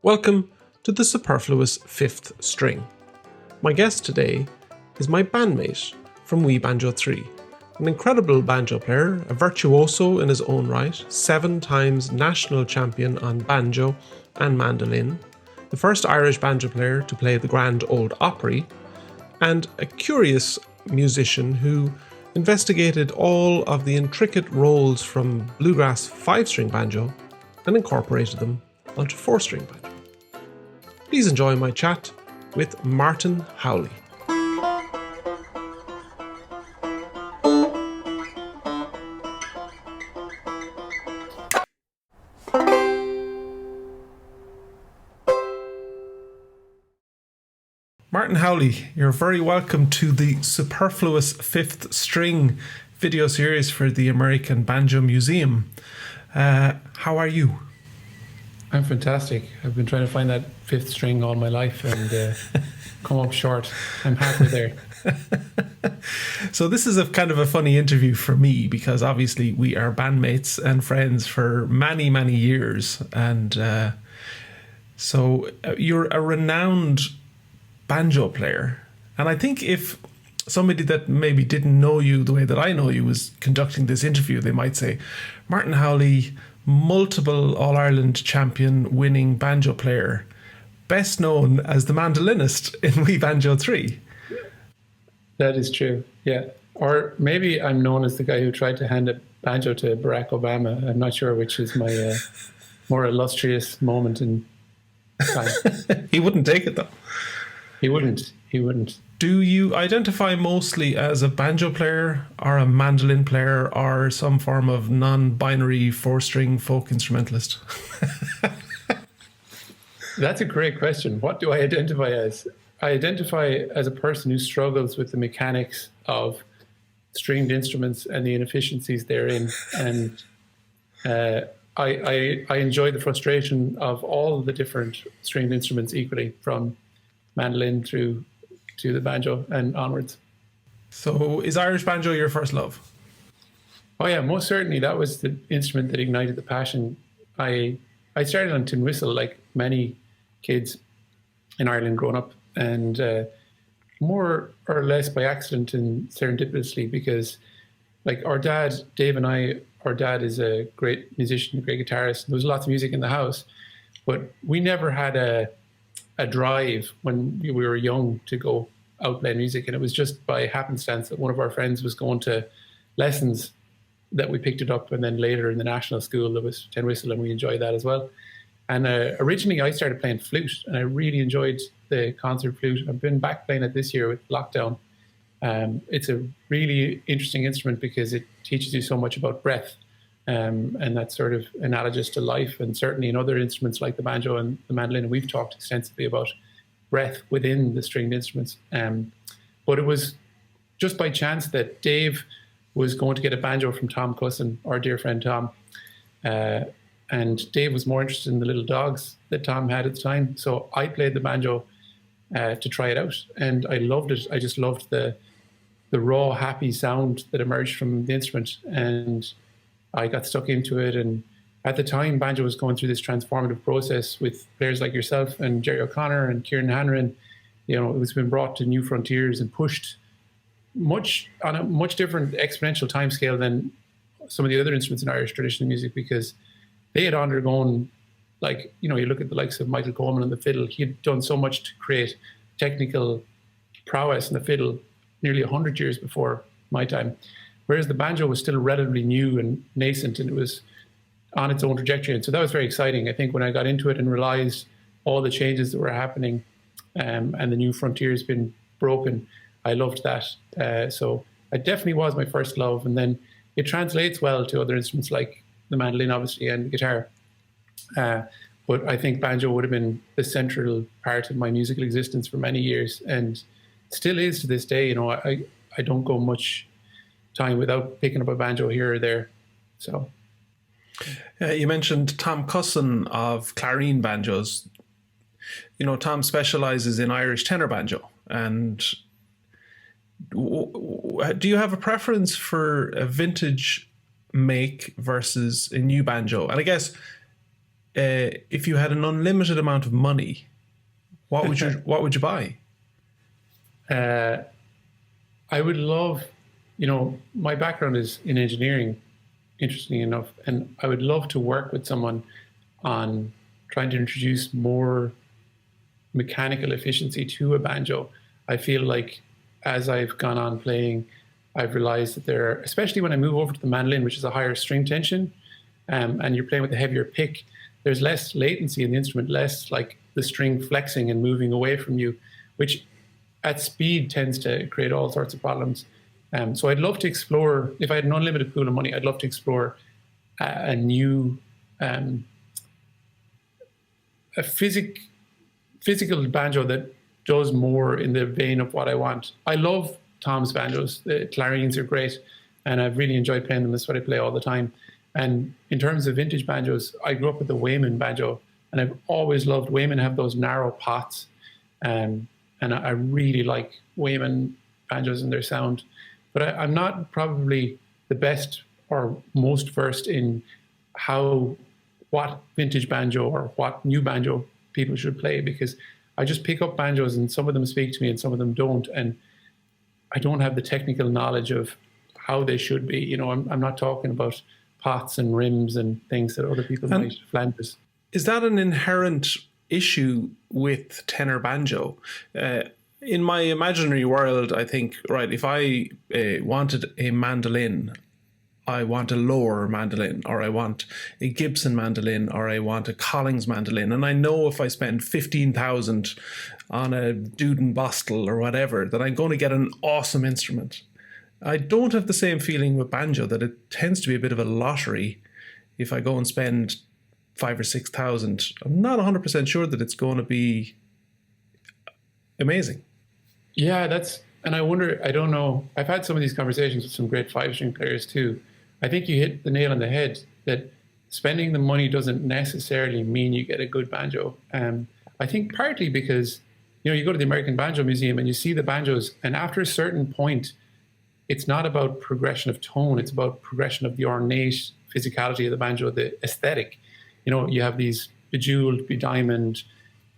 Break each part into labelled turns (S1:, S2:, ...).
S1: Welcome to the Superfluous 5th String. My guest today is my bandmate from Wee Banjo 3, an incredible banjo player, a virtuoso in his own right, 7 times national champion on banjo and mandolin, the first Irish banjo player to play the Grand Ole Opry, and a curious musician who investigated all of the intricate rolls from bluegrass 5-string banjo and incorporated them onto 4-string banjo. Please enjoy my chat with Martin Howley. Martin Howley, you're very welcome to the Superfluous 5th String video series for the American Banjo Museum. How are you?
S2: I'm fantastic. I've been trying to find that 5th string all my life and come up short. I'm halfway there.
S1: So this is a kind of a funny interview for me because obviously we are bandmates and friends for many, many years. And so you're a renowned banjo player. And I think if somebody that maybe didn't know you the way that I know you was conducting this interview, they might say, Martin Howley, multiple All-Ireland champion winning banjo player, best known as the mandolinist in Wee Banjo 3.
S2: That is true, yeah. Or maybe I'm known as the guy who tried to hand a banjo to Barack Obama. I'm not sure which is my more illustrious moment in time.
S1: He wouldn't take it though.
S2: He wouldn't.
S1: Do you identify mostly as a banjo player or a mandolin player or some form of non-binary 4-string folk instrumentalist?
S2: That's a great question. What do I identify as? I identify as a person who struggles with the mechanics of stringed instruments and the inefficiencies therein. And I enjoy the frustration of all the different stringed instruments equally, from mandolin through to the banjo and onwards.
S1: So is Irish banjo your first love?
S2: Oh yeah, most certainly. That was the instrument that ignited the passion. I started on tin whistle like many kids in Ireland growing up, and more or less by accident and serendipitously, because like our dad, Dave and I, our dad is a great musician, a great guitarist. There was lots of music in the house, but we never had a drive when we were young to go out playing music. And it was just by happenstance that one of our friends was going to lessons that we picked it up. And then later in the national school, there was tin whistle and we enjoyed that as well. And originally I started playing flute and I really enjoyed the concert flute. I've been back playing it this year with lockdown. It's a really interesting instrument because it teaches you so much about breath. And that's sort of analogous to life, and certainly in other instruments like the banjo and the mandolin, we've talked extensively about breath within the stringed instruments. But it was just by chance that Dave was going to get a banjo from Tom Cusson, our dear friend Tom, and Dave was more interested in the little dogs that Tom had at the time. So I played the banjo to try it out, and I loved it. I just loved the raw, happy sound that emerged from the instrument, and I got stuck into it. And at the time, banjo was going through this transformative process with players like yourself and Jerry O'Connor and Kieran Hanrahan. You know, it was been brought to new frontiers and pushed on a much different exponential timescale than some of the other instruments in Irish traditional music, because they had undergone, like, you know, you look at the likes of Michael Coleman on the fiddle. He had done so much to create technical prowess in the fiddle nearly 100 years before my time. Whereas the banjo was still relatively new and nascent, and it was on its own trajectory. And so that was very exciting. I think when I got into it and realized all the changes that were happening and the new frontiers been broken, I loved that. So it definitely was my first love. And then it translates well to other instruments like the mandolin, obviously, and the guitar. But I think banjo would have been the central part of my musical existence for many years, and still is to this day. You know, I don't go much time without picking up a banjo here or there. So
S1: you mentioned Tom Cusson of Clarine Banjos. You know, Tom specializes in Irish tenor banjo. And do you have a preference for a vintage make versus a new banjo? And I guess if you had an unlimited amount of money, what would you buy?
S2: I would love, my background is in engineering, interesting enough, and I would love to work with someone on trying to introduce more mechanical efficiency to a banjo. I feel like as I've gone on playing, I've realized that especially when I move over to the mandolin, which is a higher string tension, and you're playing with a heavier pick, there's less latency in the instrument, less like the string flexing and moving away from you, which at speed tends to create all sorts of problems. So I'd love to explore, if I had an unlimited pool of money, I'd love to explore a new, a physical banjo that does more in the vein of what I want. I love Tom's banjos. The clarines are great, and I've really enjoyed playing them. That's what I play all the time. And in terms of vintage banjos, I grew up with the Wayman banjo, and I've always loved Wayman have those narrow pots. And I really like Wayman banjos and their sound. But I'm not probably the best or most versed in what vintage banjo or what new banjo people should play, because I just pick up banjos and some of them speak to me and some of them don't. And I don't have the technical knowledge of how they should be. I'm not talking about pots and rims and things that other people might flanges.
S1: Is that an inherent issue with tenor banjo? In my imaginary world, I think, right, if I wanted a mandolin, I want a lower mandolin, or I want a Gibson mandolin, or I want a Collings mandolin. And I know if I spend 15,000 on a Duden Bostel or whatever, that I'm going to get an awesome instrument. I don't have the same feeling with banjo, that it tends to be a bit of a lottery. If I go and spend 5,000 or 6,000, I'm not 100% sure that it's going to be amazing.
S2: Yeah, and I wonder, I don't know, I've had some of these conversations with some great 5-string players too. I think you hit the nail on the head that spending the money doesn't necessarily mean you get a good banjo. I think partly because, you go to the American Banjo Museum and you see the banjos, and after a certain point, it's not about progression of tone, it's about progression of the ornate physicality of the banjo, the aesthetic. You have these bejeweled, bediamond,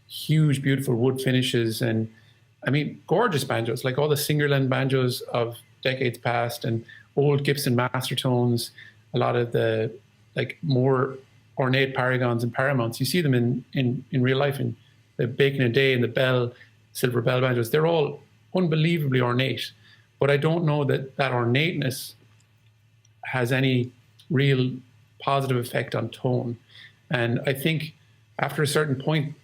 S2: huge, beautiful wood finishes, and gorgeous banjos, like all the Singerland banjos of decades past, and old Gibson master tones, a lot of the more ornate paragons and paramounts. You see them in real life, in the Bacon a Day and the Silver Bell banjos. They're all unbelievably ornate, but I don't know that ornateness has any real positive effect on tone. And I think after a certain point,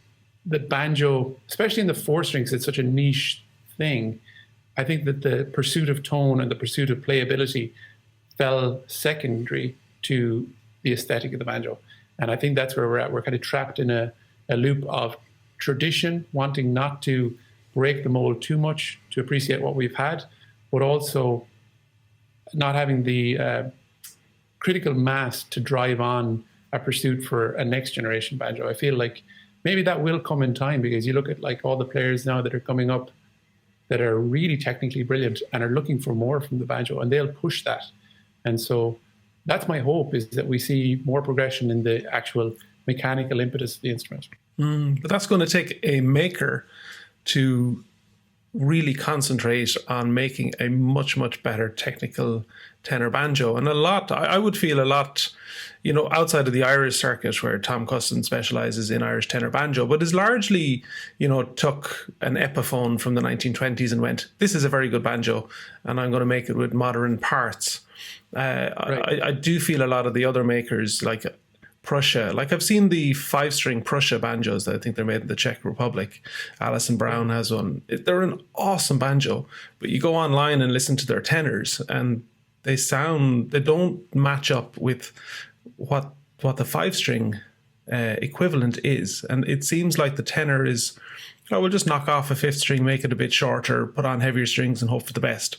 S2: the banjo, especially in the 4-strings, it's such a niche thing. I think that the pursuit of tone and the pursuit of playability fell secondary to the aesthetic of the banjo. And I think that's where we're at. We're kind of trapped in a loop of tradition, wanting not to break the mold too much to appreciate what we've had, but also not having the critical mass to drive on a pursuit for a next generation banjo. I feel like maybe that will come in time, because you look at all the players now that are coming up that are really technically brilliant and are looking for more from the banjo, and they'll push that. And so that's my hope, is that we see more progression in the actual mechanical impetus of the instrument.
S1: But that's going to take a maker to really concentrate on making a much, much better technical tenor banjo. And I would feel a lot, outside of the Irish circuit, where Tom Cusson specializes in Irish tenor banjo, but is largely, took an Epiphone from the 1920s and went, this is a very good banjo, and I'm going to make it with modern parts. Right. I do feel a lot of the other makers, like Prussia, I've seen the 5-string Prussia banjos that I think they're made in the Czech Republic. Alison Brown has one. They're an awesome banjo, but you go online and listen to their tenors, and they don't match up with what the 5-string equivalent is. And it seems like the tenor is, we'll just knock off a 5th string, make it a bit shorter, put on heavier strings and hope for the best.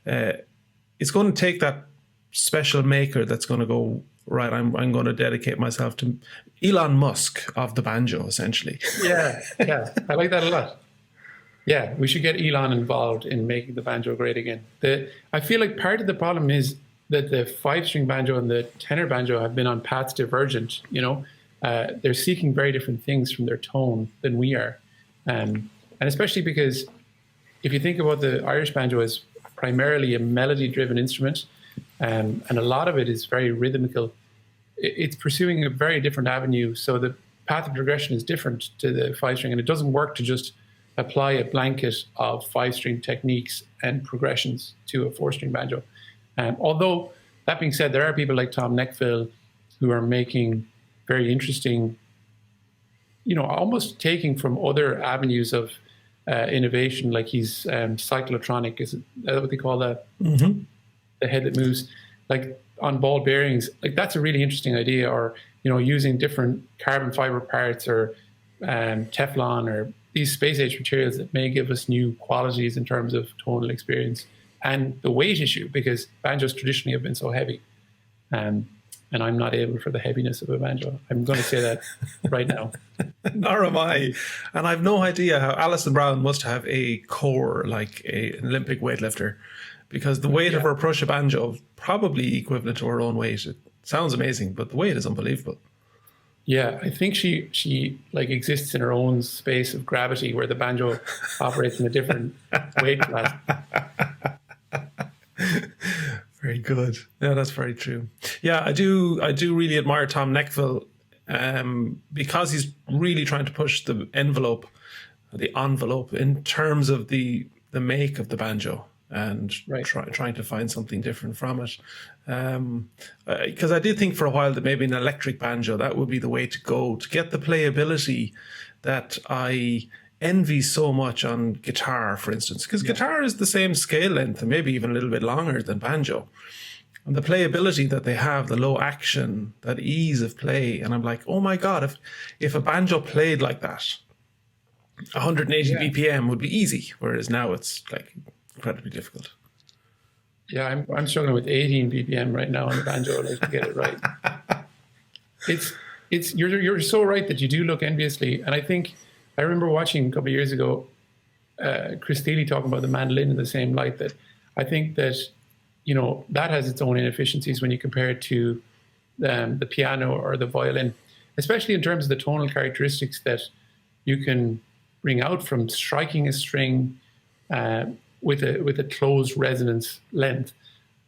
S1: It's going to take that special maker that's going to go, right, I'm going to dedicate myself to Elon Musk of the banjo, essentially.
S2: Yeah, I like that a lot. Yeah, we should get Elon involved in making the banjo great again. I feel like part of the problem is that the 5-string banjo and the tenor banjo have been on paths divergent. they're seeking very different things from their tone than we are. And especially because if you think about the Irish banjo as primarily a melody-driven instrument, and a lot of it is very rhythmical, it's pursuing a very different avenue. So the path of progression is different to the five-string, and it doesn't work to just apply a blanket of five-string techniques and progressions to a four-string banjo. Although, that being said, there are people like Tom Neckville who are making very interesting, almost taking from other avenues of innovation, like he's cyclotronic, is that what they call that?
S1: Mm-hmm.
S2: The head that moves, like on ball bearings, like that's a really interesting idea. Or, using different carbon fiber parts or Teflon or these space age materials that may give us new qualities in terms of tonal experience and the weight issue, because banjos traditionally have been so heavy. And I'm not able for the heaviness of a banjo. I'm going to say that right now.
S1: Nor am I. And I've no idea how Alison Brown must have a core like an Olympic weightlifter, because the weight of her Prussian banjo probably equivalent to her own weight. It sounds amazing, but the weight is unbelievable.
S2: Yeah, I think she like exists in her own space of gravity where the banjo operates in a different weight class.
S1: Very good. Yeah, that's very true. Yeah, I do really admire Tom Neckville because he's really trying to push the envelope in terms of the make of the banjo and trying to find something different from it. Because I did think for a while that maybe an electric banjo, that would be the way to go to get the playability that I envy so much on guitar, for instance, because guitar is the same scale length and maybe even a little bit longer than banjo. And the playability that they have, the low action, that ease of play. And I'm like, oh my God, if a banjo played like that, 180 BPM would be easy, whereas now it's like incredibly difficult.
S2: Yeah, I'm struggling with 18 BPM right now on the banjo, like to get it right. It's you're so right that you do look enviously, and I think I remember watching a couple of years ago Chris Thiele talking about the mandolin in the same light, that I think that that has its own inefficiencies when you compare it to the piano or the violin, especially in terms of the tonal characteristics that you can bring out from striking a string with a closed resonance length.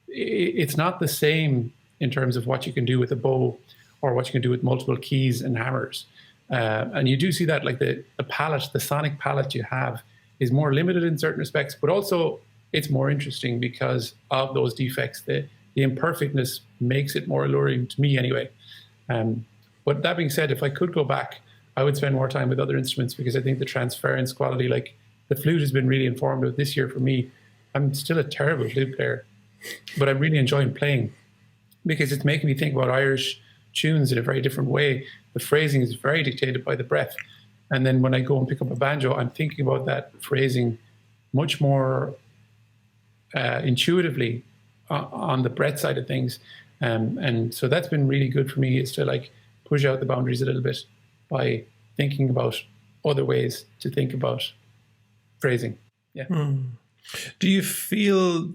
S2: It's not the same in terms of what you can do with a bow or what you can do with multiple keys and hammers. And you do see that, like the palette, the sonic palette you have is more limited in certain respects, but also it's more interesting because of those defects. The imperfectness makes it more alluring to me anyway. But that being said, if I could go back, I would spend more time with other instruments, because I think the transference quality, like the flute has been really informative this year for me. I'm still a terrible flute player, but I'm really enjoying playing because it's making me think about Irish tunes in a very different way. The phrasing is very dictated by the breath. And then when I go and pick up a banjo, I'm thinking about that phrasing much more intuitively on the breath side of things. And so that's been really good for me, is to like push out the boundaries a little bit by thinking about other ways to think about phrasing. Yeah.
S1: Do you feel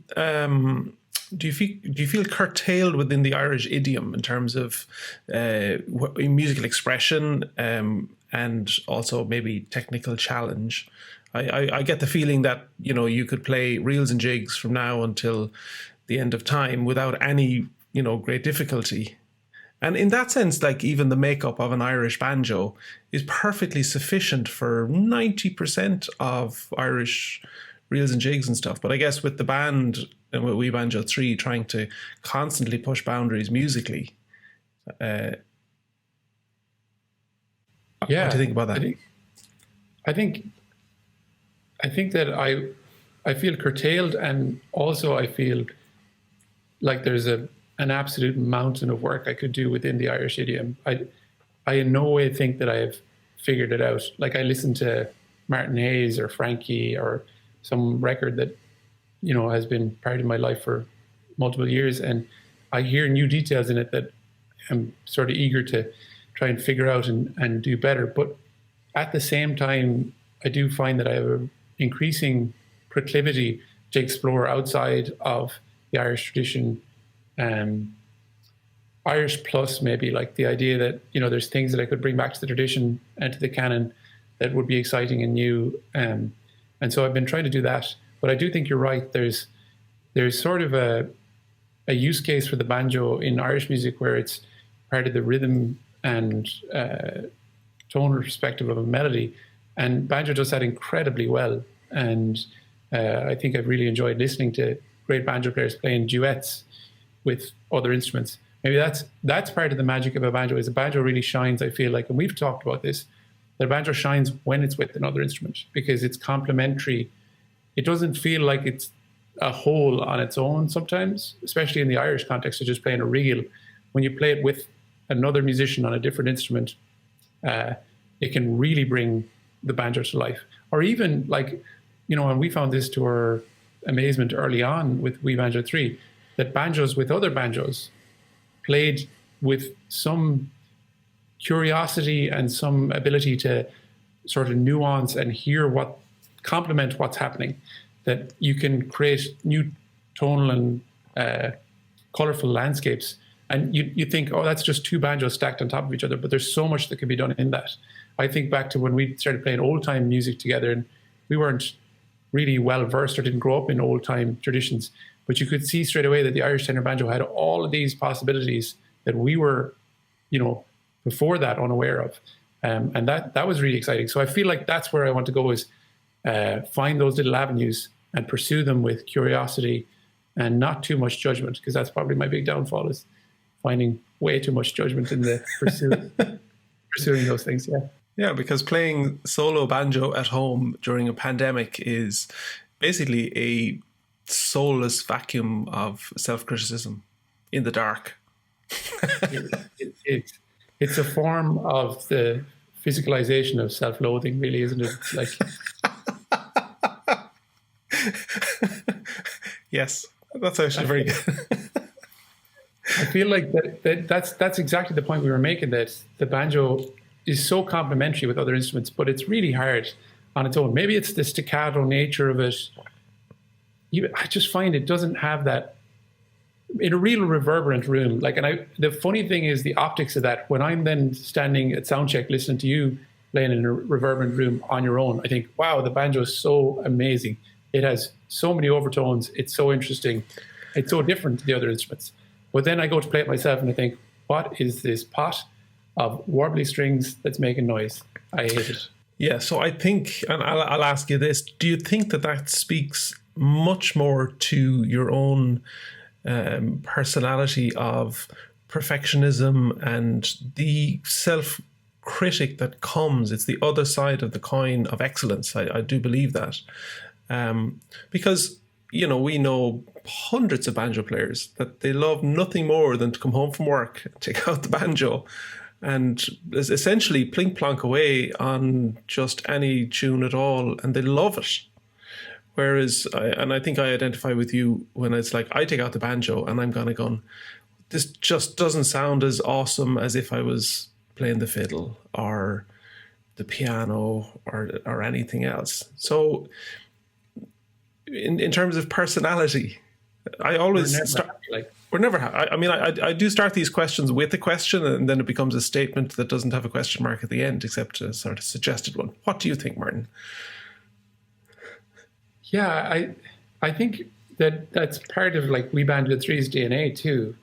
S1: curtailed within the Irish idiom in terms of musical expression and also maybe technical challenge? I get the feeling that you could play reels and jigs from now until the end of time without any great difficulty. And in that sense, like even the makeup of an Irish banjo is perfectly sufficient for 90% of Irish reels and jigs and stuff. But I guess with the band and with We Banjo 3 trying to constantly push boundaries musically, what do you think about that?
S2: I think that I feel curtailed, and also I feel like there's an absolute mountain of work I could do within the Irish idiom. I in no way think that I have figured it out. Like I listen to Martin Hayes or Frankie or some record that has been part of my life for multiple years, and I hear new details in it that I'm sort of eager to try and figure out and do better. But at the same time, I do find that I have an increasing proclivity to explore outside of the Irish tradition. Irish plus, maybe, like the idea that, there's things that I could bring back to the tradition and to the canon that would be exciting and new. And so I've been trying to do that. But I do think you're right. There's sort of a use case for the banjo in Irish music where it's part of the rhythm and tonal perspective of a melody. And banjo does that incredibly well. And I think I've really enjoyed listening to great banjo players playing duets with other instruments. Maybe that's part of the magic of a banjo, is a banjo really shines, I feel like, and we've talked about this, that a banjo shines when it's with another instrument because it's complementary. It doesn't feel like it's a whole on its own sometimes, especially in the Irish context of just playing a reel. When you play it with another musician on a different instrument, it can really bring the banjo to life. Or even like, and we found this to our amazement early on with Wee Banjo 3, that banjos with other banjos played with some curiosity and some ability to sort of nuance and hear complement what's happening, that you can create new tonal and colorful landscapes. And you think, oh, that's just two banjos stacked on top of each other, but there's so much that can be done in that. I think back to when we started playing old time music together, and we weren't really well versed or didn't grow up in old time traditions, but you could see straight away that the Irish tenor banjo had all of these possibilities that we were, before that unaware of. And that was really exciting. So I feel like that's where I want to go, is find those little avenues and pursue them with curiosity and not too much judgment, because that's probably my big downfall, is finding way too much judgment in the pursuing those things. Yeah.
S1: Yeah, because playing solo banjo at home during a pandemic is basically a soulless vacuum of self-criticism in the dark.
S2: It's a form of the physicalization of self-loathing, really, isn't it? It's like...
S1: Yes, that's actually very good.
S2: I feel like that's exactly the point we were making, that the banjo is so complementary with other instruments, but it's really hard on its own. Maybe it's the staccato nature of it. I just find it doesn't have that in a real reverberant room. The funny thing is the optics of that. When I'm then standing at soundcheck listening to you playing in a reverberant room on your own, I think, wow, the banjo is so amazing. It has so many overtones. It's so interesting. It's so different to the other instruments. But then I go to play it myself and I think, what is this pot of warbly strings that's making noise? I hate it.
S1: Yeah, so I think, and I'll ask you this, do you think that speaks much more to your own personality of perfectionism and the self-critic that comes? It's the other side of the coin of excellence. I do believe that. Because, we know hundreds of banjo players that they love nothing more than to come home from work, take out the banjo, and essentially plink plonk away on just any tune at all, and they love it. Whereas, I think I identify with you when it's like I take out the banjo and I'm kind of going, this just doesn't sound as awesome as if I was playing the fiddle or the piano or anything else. So, in terms of personality, I always we're never happy. I mean, I do start these questions with a question, and then it becomes a statement that doesn't have a question mark at the end, except a sort of suggested one. What do you think, Martin?
S2: Yeah, I think that's part of Wee Banjo 3's DNA too,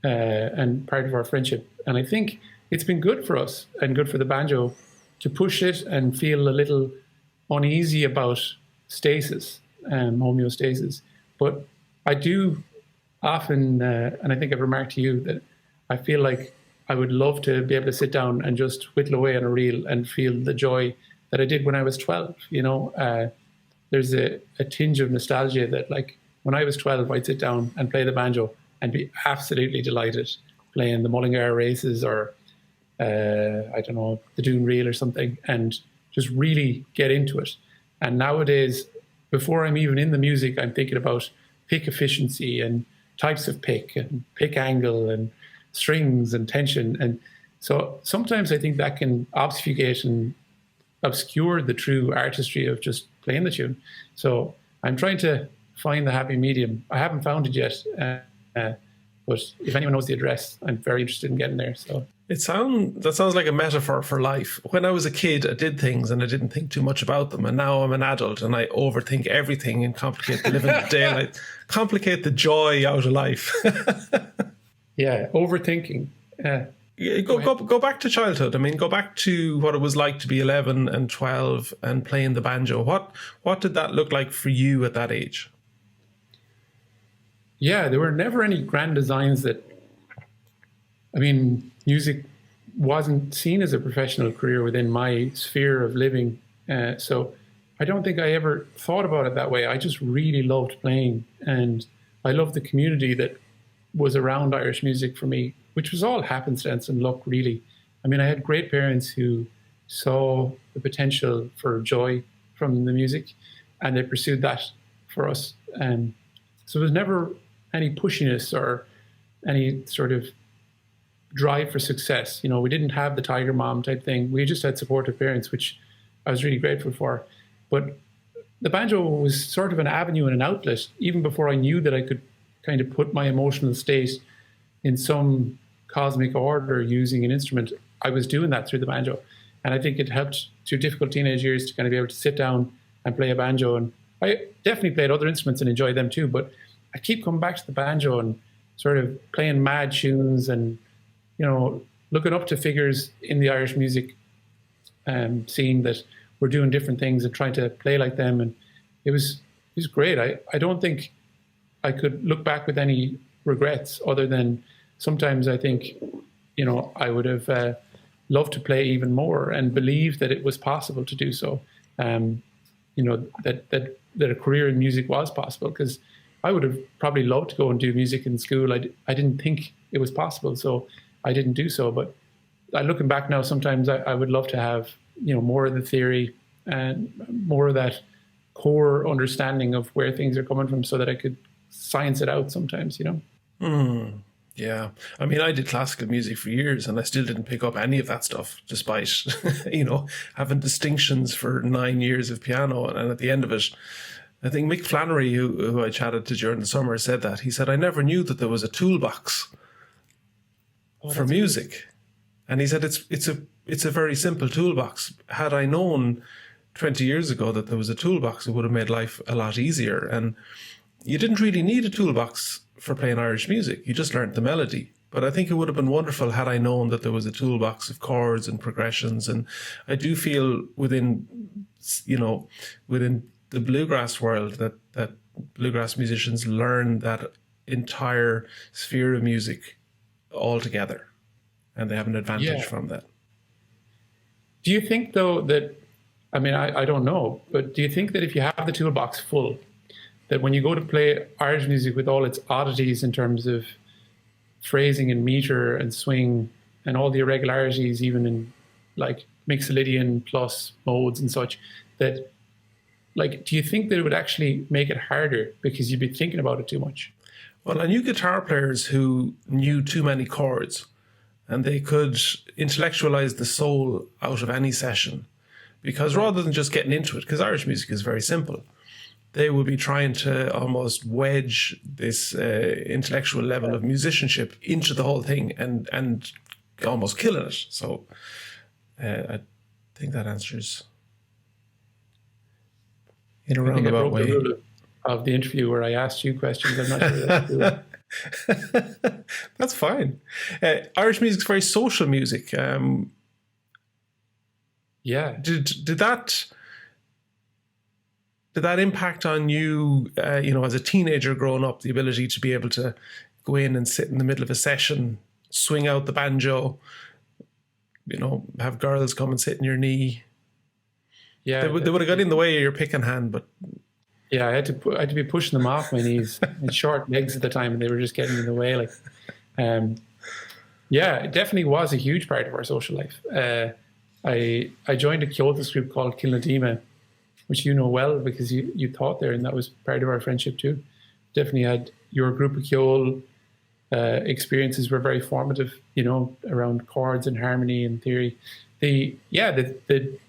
S2: and part of our friendship. And I think it's been good for us and good for the banjo to push it and feel a little uneasy about stasis and homeostasis. But I do often, and I think I've remarked to you, that I feel like I would love to be able to sit down and just whittle away on a reel and feel the joy that I did when I was 12. There's a tinge of nostalgia that, when I was 12, I'd sit down and play the banjo and be absolutely delighted playing the Mullingar races or, I don't know, the Doon reel or something, and just really get into it. And nowadays, before I'm even in the music, I'm thinking about pick efficiency and types of pick and pick angle and strings and tension. And so sometimes I think that can obfuscate and obscure the true artistry of just playing the tune. So I'm trying to find the happy medium. I haven't found it yet, But if anyone knows the address, I'm very interested in getting there. So
S1: that sounds like a metaphor for life. When I was a kid, I did things and I didn't think too much about them. And now I'm an adult and I overthink everything and complicate the living day and I complicate the joy out of life.
S2: Yeah, overthinking.
S1: Go back to childhood. I mean, go back to what it was like to be 11 and 12 and playing the banjo. What did that look like for you at that age?
S2: Yeah, there were never any grand designs music wasn't seen as a professional career within my sphere of living. So I don't think I ever thought about it that way. I just really loved playing, and I loved the community that was around Irish music for me, which was all happenstance and luck, really. I mean, I had great parents who saw the potential for joy from the music, and they pursued that for us. So there was never any pushiness or any sort of drive for success. You know, we didn't have the tiger mom type thing. We just had supportive parents, which I was really grateful for. But the banjo was sort of an avenue and an outlet, even before I knew that I could kind of put my emotional state in some cosmic order using an instrument. I was doing that through the banjo. And I think it helped through difficult teenage years to kind of be able to sit down and play a banjo. And I definitely played other instruments and enjoyed them too, but I keep coming back to the banjo and sort of playing mad tunes and, you know, looking up to figures in the Irish music, seeing that we're doing different things and trying to play like them. And it was great. I don't think I could look back with any regrets, other than sometimes I think, you know, I would have loved to play even more and believe that it was possible to do so. You know, that a career in music was possible, because I would have probably loved to go and do music in school. I didn't think it was possible, so I didn't do so. But looking back now, sometimes I would love to have, you know, more of the theory and more of that core understanding of where things are coming from, so that I could science it out sometimes, you know?
S1: Yeah. I mean, I did classical music for years and I still didn't pick up any of that stuff, despite, you know, having distinctions for 9 years of piano. And at the end of it, I think Mick Flannery, who I chatted to during the summer, said that. He said, I never knew that there was a toolbox for music. And he said, it's a very simple toolbox. Had I known 20 years ago that there was a toolbox, it would have made life a lot easier. And you didn't really need a toolbox for playing Irish music. You just learned the melody. But I think it would have been wonderful had I known that there was a toolbox of chords and progressions. And I do feel within the bluegrass world that bluegrass musicians learn that entire sphere of music all together, and they have an advantage from that.
S2: Do you think, though, that, I mean, I don't know, but do you think that if you have the toolbox full, that when you go to play Irish music with all its oddities in terms of phrasing and meter and swing and all the irregularities, even in like mixolydian plus modes and such, that, like, do you think that it would actually make it harder because you'd be thinking about it too much?
S1: Well, I knew guitar players who knew too many chords, and they could intellectualize the soul out of any session, because rather than just getting into it, because Irish music is very simple, they would be trying to almost wedge this intellectual level of musicianship into the whole thing and almost killing it. So I think that answers in a roundabout way.
S2: The rule of the interview where I asked you questions. I'm not sure that's
S1: That's fine. Irish music is very social music.
S2: Yeah.
S1: Did that impact on you, as a teenager growing up, the ability to be able to go in and sit in the middle of a session, swing out the banjo, have girls come and sit in your knee?
S2: Yeah.
S1: They would have got in the way of your picking hand, but...
S2: Yeah, I had to be pushing them off my knees and short legs at the time, and they were just getting in the way. Yeah, it definitely was a huge part of our social life. I joined a Kyoto group called Kilnadima, which you know well because you taught there, and that was part of our friendship too. Definitely had your group of Kyoto experiences were very formative, around chords and harmony and theory. The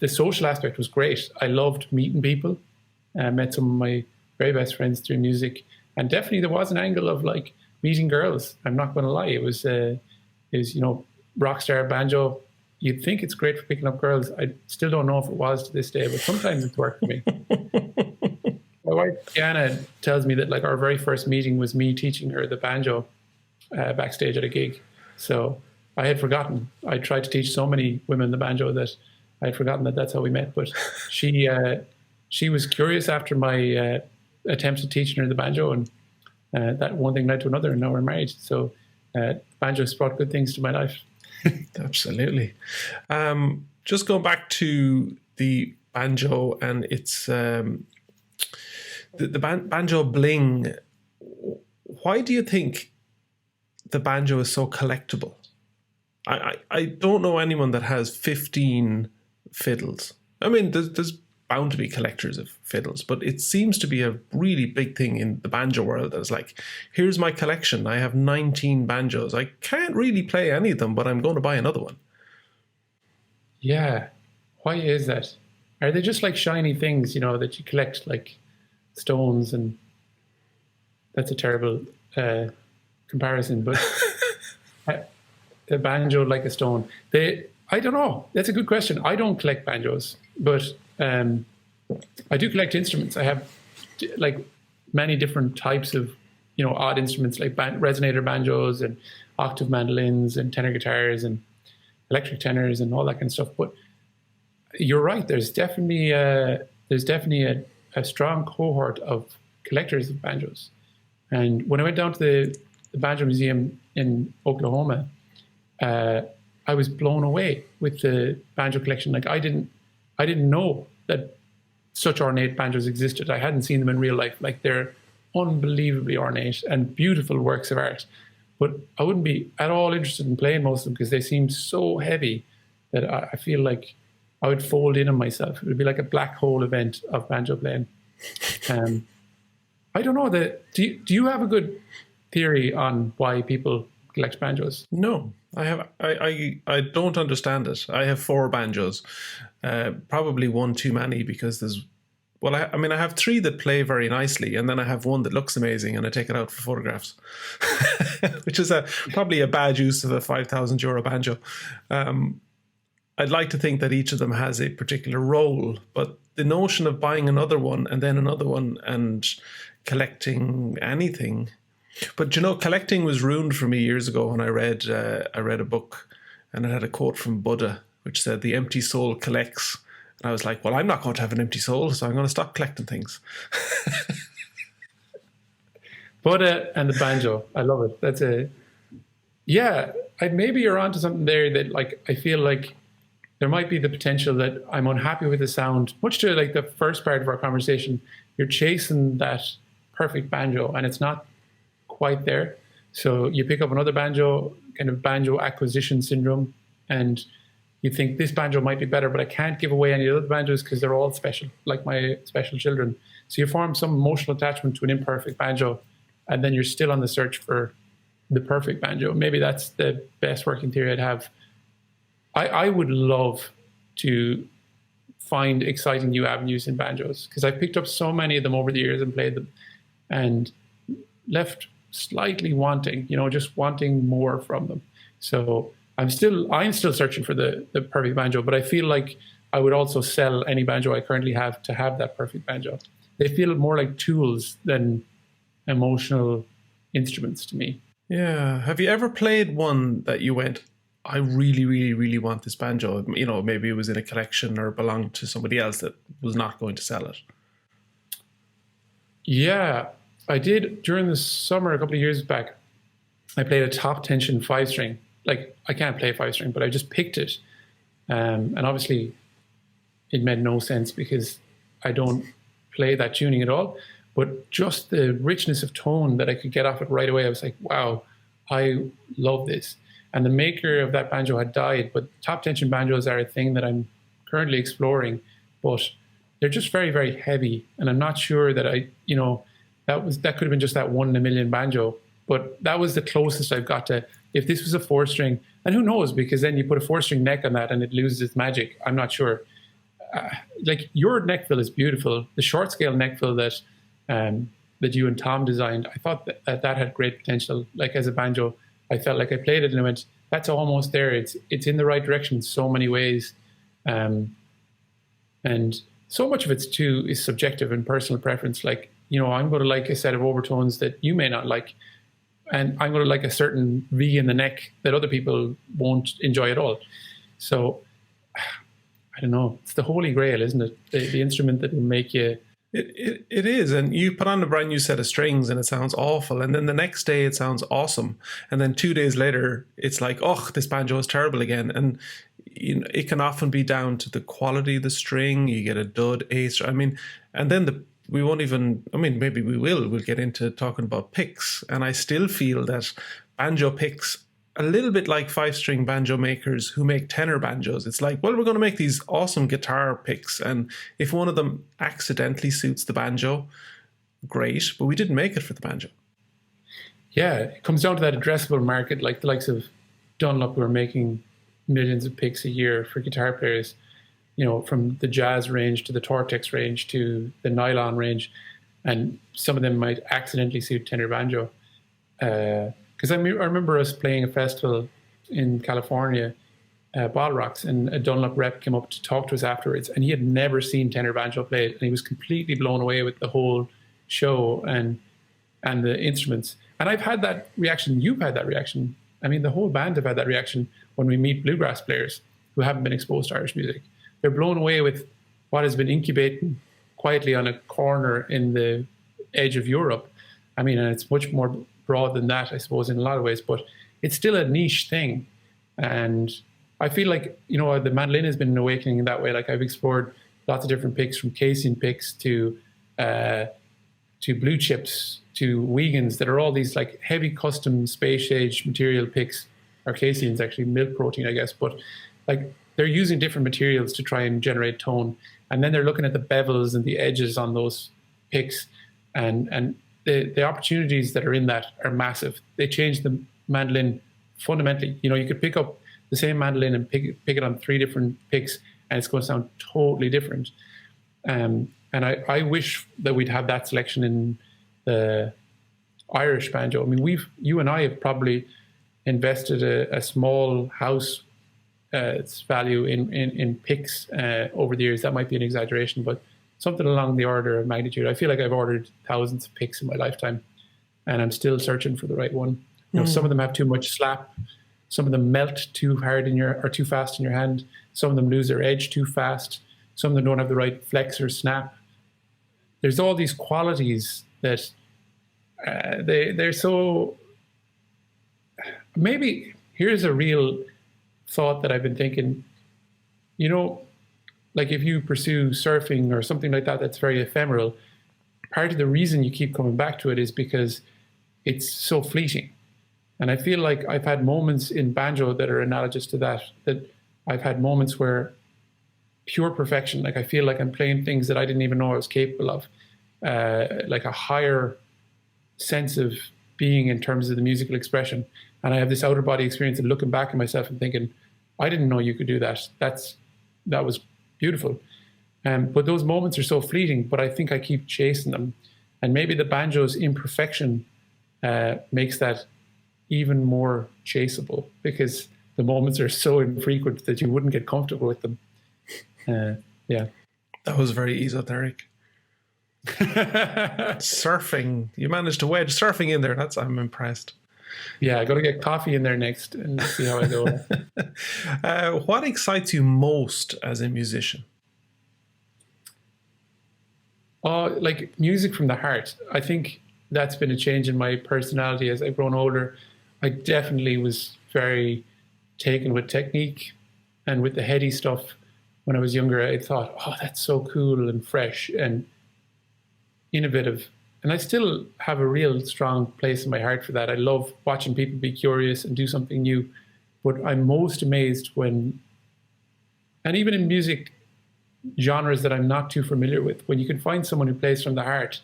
S2: social aspect was great. I loved meeting people. I met some of my very best friends through music, and definitely there was an angle of like meeting girls. I'm not going to lie. It was rock star banjo. You'd think it's great for picking up girls. I still don't know if it was to this day, but sometimes it's worked for me. My wife, Diana, tells me that like our very first meeting was me teaching her the banjo backstage at a gig. So I had forgotten. I tried to teach so many women the banjo that I had forgotten that that's how we met. But she was curious after my attempts at teaching her the banjo, and that one thing led to another, and now we're married. So banjo's brought good things to my life.
S1: Absolutely. Just going back to the banjo and its the banjo bling. Why do you think the banjo is so collectible? I don't know anyone that has 15 fiddles. I mean, there's bound to be collectors of fiddles, but it seems to be a really big thing in the banjo world. That's like, here's my collection. I have 19 banjos. I can't really play any of them, but I'm going to buy another one.
S2: Yeah. Why is that? Are they just like shiny things, that you collect, like stones? And that's a terrible comparison, but a banjo like a stone. I don't know. That's a good question. I don't collect banjos, but I do collect instruments. I have like many different types of, odd instruments like resonator banjos and octave mandolins and tenor guitars and electric tenors and all that kind of stuff. But you're right. There's definitely a strong cohort of collectors of banjos. And when I went down to the Banjo Museum in Oklahoma, I was blown away with the banjo collection. Like I didn't know that such ornate banjos existed. I hadn't seen them in real life. Like they're unbelievably ornate and beautiful works of art. But I wouldn't be at all interested in playing most of them because they seem so heavy that I feel like I would fold in on myself. It would be like a black hole event of banjo playing. I don't know. Do you have a good theory on why people collect banjos?
S1: No, I don't understand it. I have 4 banjos, probably one too many because I have 3 that play very nicely, and then I have one that looks amazing, and I take it out for photographs, which is probably a bad use of a €5,000 banjo. I'd like to think that each of them has a particular role, but the notion of buying another one and then another one and collecting anything. But collecting was ruined for me years ago when I read a book, and it had a quote from Buddha which said, "The empty soul collects." And I was like, well, I'm not going to have an empty soul, so I'm going to stop collecting things.
S2: Buddha and the banjo, I love it. Maybe you're onto something there that like I feel like there might be the potential that I'm unhappy with the sound. Much to like the first part of our conversation, you're chasing that perfect banjo and it's not quite there. So you pick up another banjo, kind of banjo acquisition syndrome, and you think this banjo might be better, but I can't give away any other banjos because they're all special, like my special children. So you form some emotional attachment to an imperfect banjo, and then you're still on the search for the perfect banjo. Maybe that's the best working theory I'd have. I would love to find exciting new avenues in banjos because I've picked up so many of them over the years and played them and left slightly wanting, just wanting more from them. So I'm still searching for the perfect banjo, but I feel like I would also sell any banjo I currently have to have that perfect banjo. They feel more like tools than emotional instruments to me.
S1: Yeah. Have you ever played one that you went, I really, really, really want this banjo? Maybe it was in a collection or belonged to somebody else that was not going to sell it. Yeah,
S2: I did during the summer a couple of years back. I played a top tension 5-string. Like I can't play 5-string, but I just picked it. And obviously it made no sense because I don't play that tuning at all. But just the richness of tone that I could get off it right away, I was like, wow, I love this. And the maker of that banjo had died, but top tension banjos are a thing that I'm currently exploring, but they're just very, very heavy. And I'm not sure that that could have been just that 1 in a million banjo, but that was the closest I've got to, if this was a 4-string, and who knows, because then you put a 4-string neck on that and it loses its magic. I'm not sure. Like your Neckville is beautiful. The short scale Neckville that that you and Tom designed, I thought that had great potential. Like as a banjo, I felt like I played it and I went, that's almost there. It's in the right direction in so many ways. And so much of it too is subjective and personal preference. Like, I'm going to like a set of overtones that you may not like. And I'm going to like a certain V in the neck that other people won't enjoy at all. So, I don't know. It's the holy grail, isn't it? The instrument that will make you...
S1: It is. And you put on a brand new set of strings and it sounds awful. And then the next day it sounds awesome. And then 2 days later, it's like, oh, this banjo is terrible again. And it can often be down to the quality of the string. You get a dud, A string. I mean, and then we won't even, maybe we will. We'll get into talking about picks. And I still feel that banjo picks, a little bit like 5-string banjo makers who make tenor banjos. It's like, well, we're going to make these awesome guitar picks. And if one of them accidentally suits the banjo, great. But we didn't make it for the banjo.
S2: Yeah, it comes down to that addressable market, like the likes of Dunlop, who are making millions of picks a year for guitar players. From the jazz range to the Tortex range to the nylon range. And some of them might accidentally suit tenor banjo. Because I remember us playing a festival in California, Bottle Rocks, and a Dunlop rep came up to talk to us afterwards, and he had never seen tenor banjo played, and he was completely blown away with the whole show and the instruments. And I've had that reaction. You've had that reaction. The whole band have had that reaction when we meet bluegrass players who haven't been exposed to Irish music. They're blown away with what has been incubating quietly on a corner in the edge of Europe. And it's much more broad than that, I suppose, in a lot of ways, but it's still a niche thing. And I feel like, the mandolin has been an awakening in that way. Like I've explored lots of different picks, from casein picks to blue chips to Wiegans, that are all these like heavy custom space age material picks, or casein's actually milk protein, I guess, but like they're using different materials to try and generate tone. And then they're looking at the bevels and the edges on those picks, and the opportunities that are in that are massive. They change the mandolin fundamentally. You could pick up the same mandolin and pick it on 3 different picks, and it's going to sound totally different. And I wish that we'd have that selection in the Irish banjo. You and I have probably invested a small house its value in picks over the years. That might be an exaggeration, but something along the order of magnitude. I feel like I've ordered thousands of picks in my lifetime, and I'm still searching for the right one. Some of them have too much slap. Some of them melt too hard or too fast in your hand. Some of them lose their edge too fast. Some of them don't have the right flex or snap. There's all these qualities that they're so... Maybe here's a real thought that I've been thinking. Like if you pursue surfing or something like that, that's very ephemeral, part of the reason you keep coming back to it is because it's so fleeting. And I feel like I've had moments in banjo that are analogous to that I've had moments where pure perfection, like I feel like I'm playing things that I didn't even know I was capable of, like a higher sense of being in terms of the musical expression. And I have this outer body experience of looking back at myself and thinking, I didn't know you could do that. That was beautiful. But those moments are so fleeting, but I think I keep chasing them. And maybe the banjo's imperfection makes that even more chaseable, because the moments are so infrequent that you wouldn't get comfortable with them. Yeah.
S1: That was very esoteric. Surfing. You managed to wedge surfing in there. I'm impressed.
S2: Yeah, I got to get coffee in there next and see how I go.
S1: What excites you most as a musician?
S2: Like music from the heart. I think that's been a change in my personality as I've grown older. I definitely was very taken with technique and with the heady stuff. When I was younger, I thought, oh, that's so cool and fresh and innovative. And I still have a real strong place in my heart for that. I love watching people be curious and do something new. But I'm most amazed when, and even in music genres that I'm not too familiar with, when you can find someone who plays from the heart,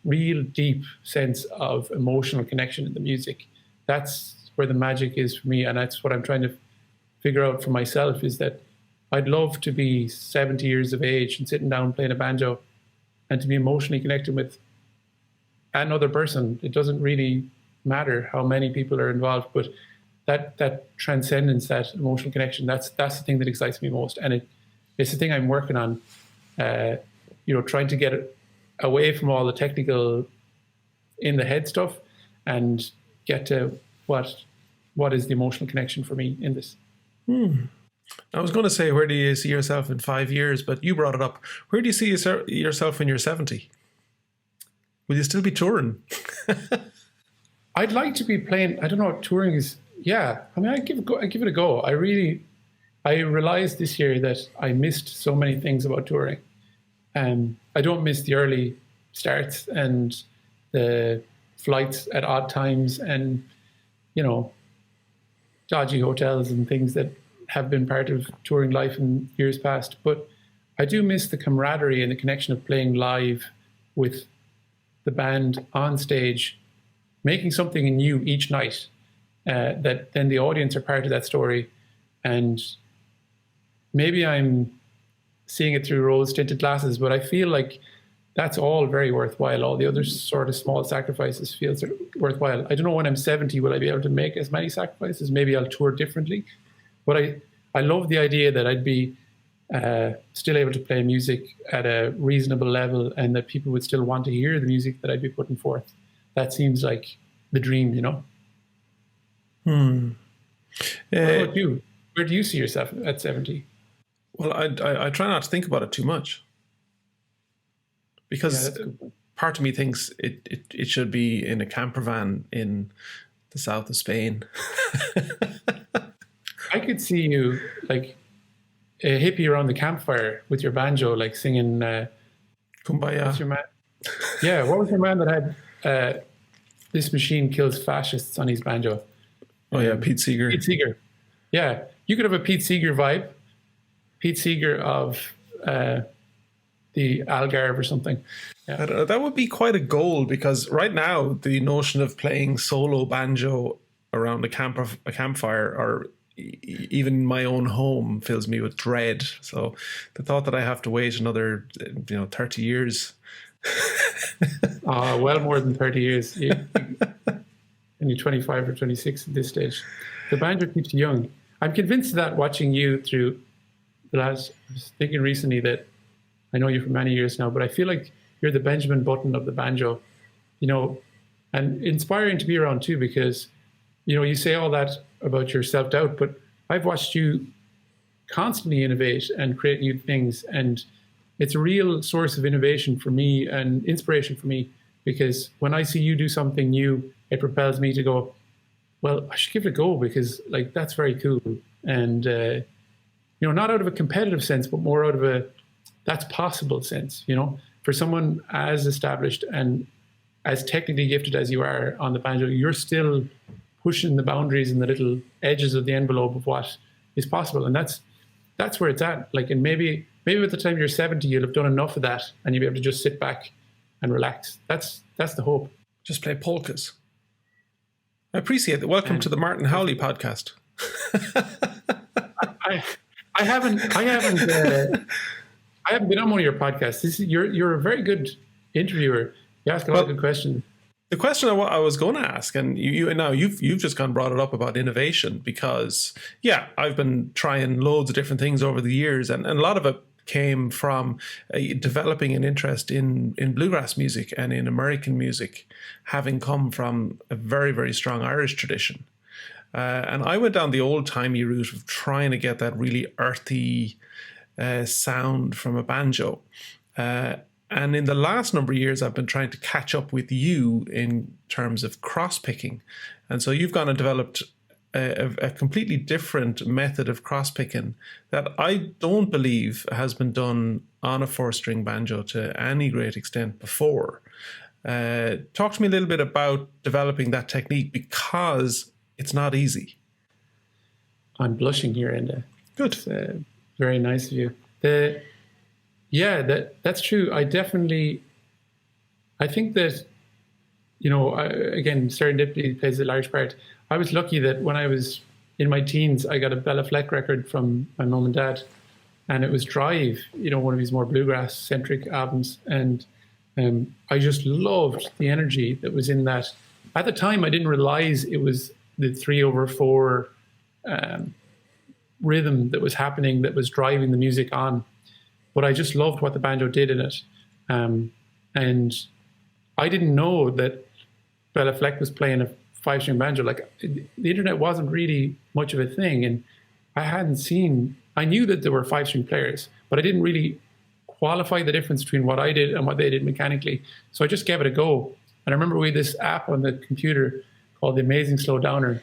S2: real deep sense of emotional connection in the music. That's where the magic is for me. And that's what I'm trying to figure out for myself, is that I'd love to be 70 years of age and sitting down playing a banjo and to be emotionally connected with another person. It doesn't really matter how many people are involved, but that transcendence, that emotional connection, that's the thing that excites me most. And it's the thing I'm working on, trying to get it away from all the technical in the head stuff and get to what is the emotional connection for me in this.
S1: I was going to say, where do you see yourself in 5 years? But you brought it up. Where do you see yourself when you're 70? Will you still be touring?
S2: I'd like to be playing. I don't know. Touring is, yeah. I mean, I give it a go. I realized this year that I missed so many things about touring. I don't miss the early starts and the flights at odd times and, dodgy hotels and things that have been part of touring life in years past. But I do miss the camaraderie and the connection of playing live with the band on stage, making something new each night, that then the audience are part of that story. And maybe I'm seeing it through rose-tinted glasses, but I feel like that's all very worthwhile. All the other sort of small sacrifices feels worthwhile. I don't know when I'm 70, will I be able to make as many sacrifices? Maybe I'll tour differently. But I love the idea that I'd be still able to play music at a reasonable level and that people would still want to hear the music that I'd be putting forth. That seems like the dream, What about you? Where do you see yourself at 70?
S1: Well, I try not to think about it too much. Because part of me thinks it should be in a camper van in the south of Spain.
S2: I could see you like a hippie around the campfire with your banjo, like singing
S1: Kumbaya.
S2: What's your man? Yeah, what was your man that had "This Machine Kills Fascists" on his banjo?
S1: Oh yeah, Pete Seeger.
S2: Pete Seeger. Yeah, you could have a Pete Seeger vibe. Pete Seeger of the Algarve or something. Yeah.
S1: That would be quite a goal, because right now the notion of playing solo banjo around a campfire or even my own home fills me with dread. So the thought that I have to wait another 30 years.
S2: Well more than 30 years. And you're 25 or 26 at this stage. The banjo keeps you young. I'm convinced that watching you through I was thinking recently that I know you for many years now, but I feel like you're the Benjamin Button of the banjo, and inspiring to be around too, because, you say all that about your self-doubt, but I've watched you constantly innovate and create new things. And it's a real source of innovation for me and inspiration for me, because when I see you do something new, it propels me to go, well, I should give it a go, because like, that's very cool. And, not out of a competitive sense, but more out of a that's possible sense, for someone as established and as technically gifted as you are on the banjo, you're still pushing the boundaries and the little edges of the envelope of what is possible. And that's where it's at. Like, and maybe at the time you're 70, you'll have done enough of that and you'll be able to just sit back and relax. That's the hope.
S1: Just play polkas. I appreciate it. Welcome to the Martin Howley podcast.
S2: I haven't been on one of your podcasts. You're a very good interviewer. You ask a lot of good questions.
S1: The question I was going to ask, and you've just gone brought it up about innovation, because I've been trying loads of different things over the years, and a lot of it came from developing an interest in bluegrass music and in American music, having come from a very, very strong Irish tradition. And I went down the old-timey route of trying to get that really earthy sound from a banjo. And in the last number of years, I've been trying to catch up with you in terms of cross-picking. And so you've gone and developed a completely different method of cross-picking that I don't believe has been done on a four-string banjo to any great extent before. Talk to me a little bit about developing that technique, because it's not easy.
S2: I'm blushing here, Enda.
S1: Good.
S2: Very nice of you. That's true. I think that, again, serendipity plays a large part. I was lucky that when I was in my teens, I got a Bella Fleck record from my mum and dad, and it was Drive, one of his more bluegrass-centric albums. And I just loved the energy that was in that. At the time, I didn't realize it was the 3/4 rhythm that was happening that was driving the music on. But I just loved what the banjo did in it. And I didn't know that Bella Fleck was playing a 5-string banjo. Like, the internet wasn't really much of a thing. And I knew that there were 5-string players, but I didn't really qualify the difference between what I did and what they did mechanically. So I just gave it a go. And I remember we had this app on the computer called the Amazing Slow Downer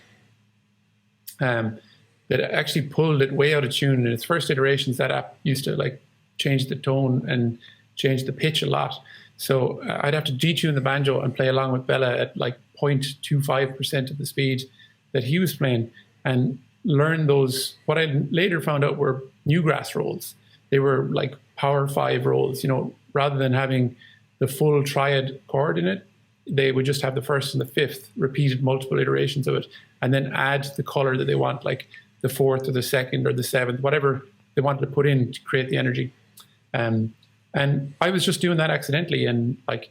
S2: that actually pulled it way out of tune. In its first iterations, that app used to like change the tone and change the pitch a lot. So I'd have to detune the banjo and play along with Bella at like 0.25% of the speed that he was playing, and learn those, what I later found out were newgrass rolls. They were like power 5 rolls, rather than having the full triad chord in it. They would just have the first and the fifth, repeated multiple iterations of it, and then add the color that they want, like the 4th or the 2nd or the 7th, whatever they wanted to put in to create the energy. And I was just doing that accidentally, and like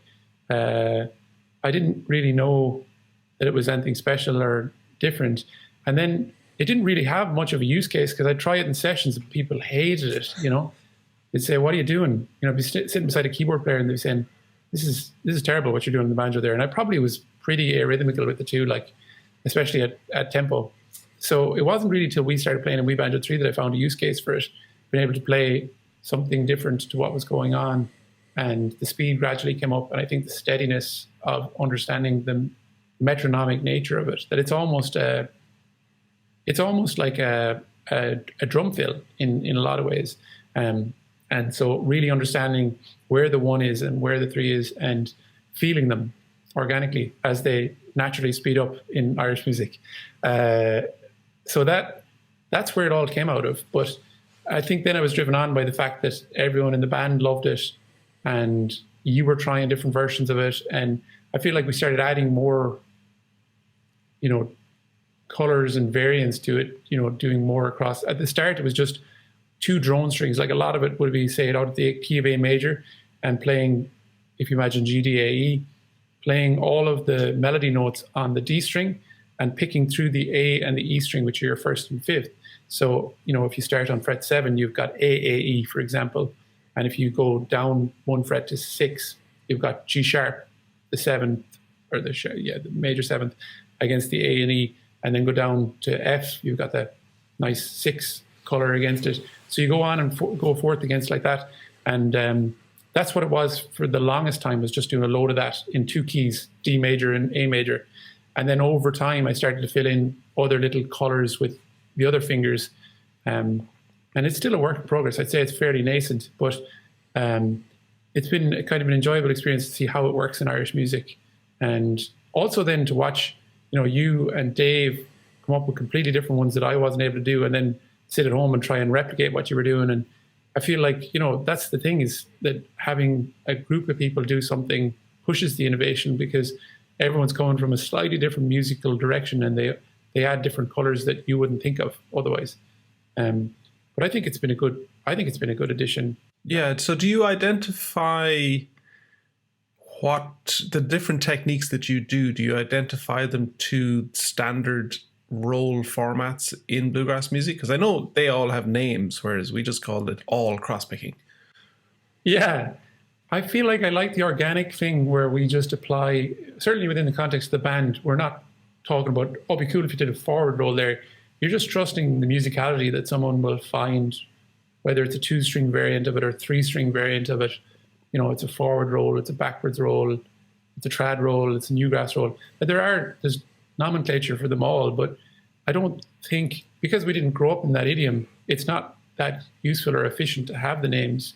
S2: I didn't really know that it was anything special or different. And then it didn't really have much of a use case, because I'd try it in sessions and people hated it. They'd say, "What are you doing?" I'd be sitting beside a keyboard player and they'd be saying, This is terrible what you're doing on the banjo there. And I probably was pretty arrhythmical with the two, like especially at tempo. So it wasn't really till we started playing in Wee Banjo 3 that I found a use case for it, being able to play something different to what was going on. And the speed gradually came up, and I think the steadiness of understanding the metronomic nature of it, that it's almost like a drum fill in a lot of ways. And so really understanding where the 1 is and where the 3 is, and feeling them organically as they naturally speed up in Irish music. So that's where it all came out of. But I think then I was driven on by the fact that everyone in the band loved it, and you were trying different versions of it. And I feel like we started adding more, colors and variants to it, doing more across. At the start, it was just 2 drone strings. Like a lot of it would be, say, out of the key of A major and playing, if you imagine G, D, A, E, playing all of the melody notes on the D string and picking through the A and the E string, which are your 1st and 5th. So, if you start on fret 7, you've got A, E, for example. And if you go down 1 fret to 6, you've got G sharp, the 7th, or the major 7th against the A and E. And then go down to F, you've got that nice 6 color against it. So you go on and go forth against like that. And that's what it was for the longest time, was just doing a load of that in 2 keys, D major and A major. And then over time, I started to fill in other little colors with the other fingers. And it's still a work in progress. I'd say it's fairly nascent, but it's been kind of an enjoyable experience to see how it works in Irish music. And also then to watch, you and Dave come up with completely different ones that I wasn't able to do, and then sit at home and try and replicate what you were doing. And I feel like, that's the thing, is that having a group of people do something pushes the innovation, because everyone's coming from a slightly different musical direction, and they add different colors that you wouldn't think of otherwise. But I think it's been a good addition.
S1: Yeah. So do you identify what the different techniques that you do? Do you identify them to standard roll formats in bluegrass music? Because I know they all have names, whereas we just called it all crosspicking.
S2: Yeah. I feel like I like the organic thing where we just apply, certainly within the context of the band, we're not talking about, it'd be cool if you did a forward roll there. You're just trusting the musicality that someone will find, whether it's a 2-string variant of it or 3-string variant of it. It's a forward roll, it's a backwards roll, it's a trad roll, it's a newgrass roll. But there's nomenclature for them all, but I don't think, because we didn't grow up in that idiom, it's not that useful or efficient to have the names.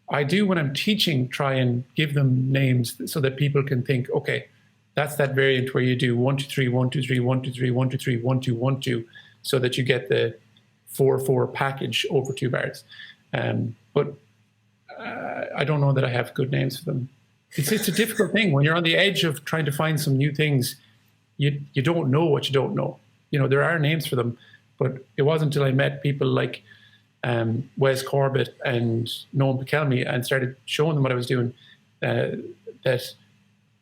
S2: I do, when I'm teaching, try and give them names so that people can think, okay, that's that variant where you do 1 2 3 1 2 3 1 2 3 1 2 3 1 2 1 2, so that you get the 4/4 package over 2 bars. But I don't know that I have good names for them. It's a difficult thing when you're on the edge of trying to find some new things. You don't know what you don't know. There are names for them, but it wasn't until I met people like Wes Corbett and Noam Pikelmy and started showing them what I was doing that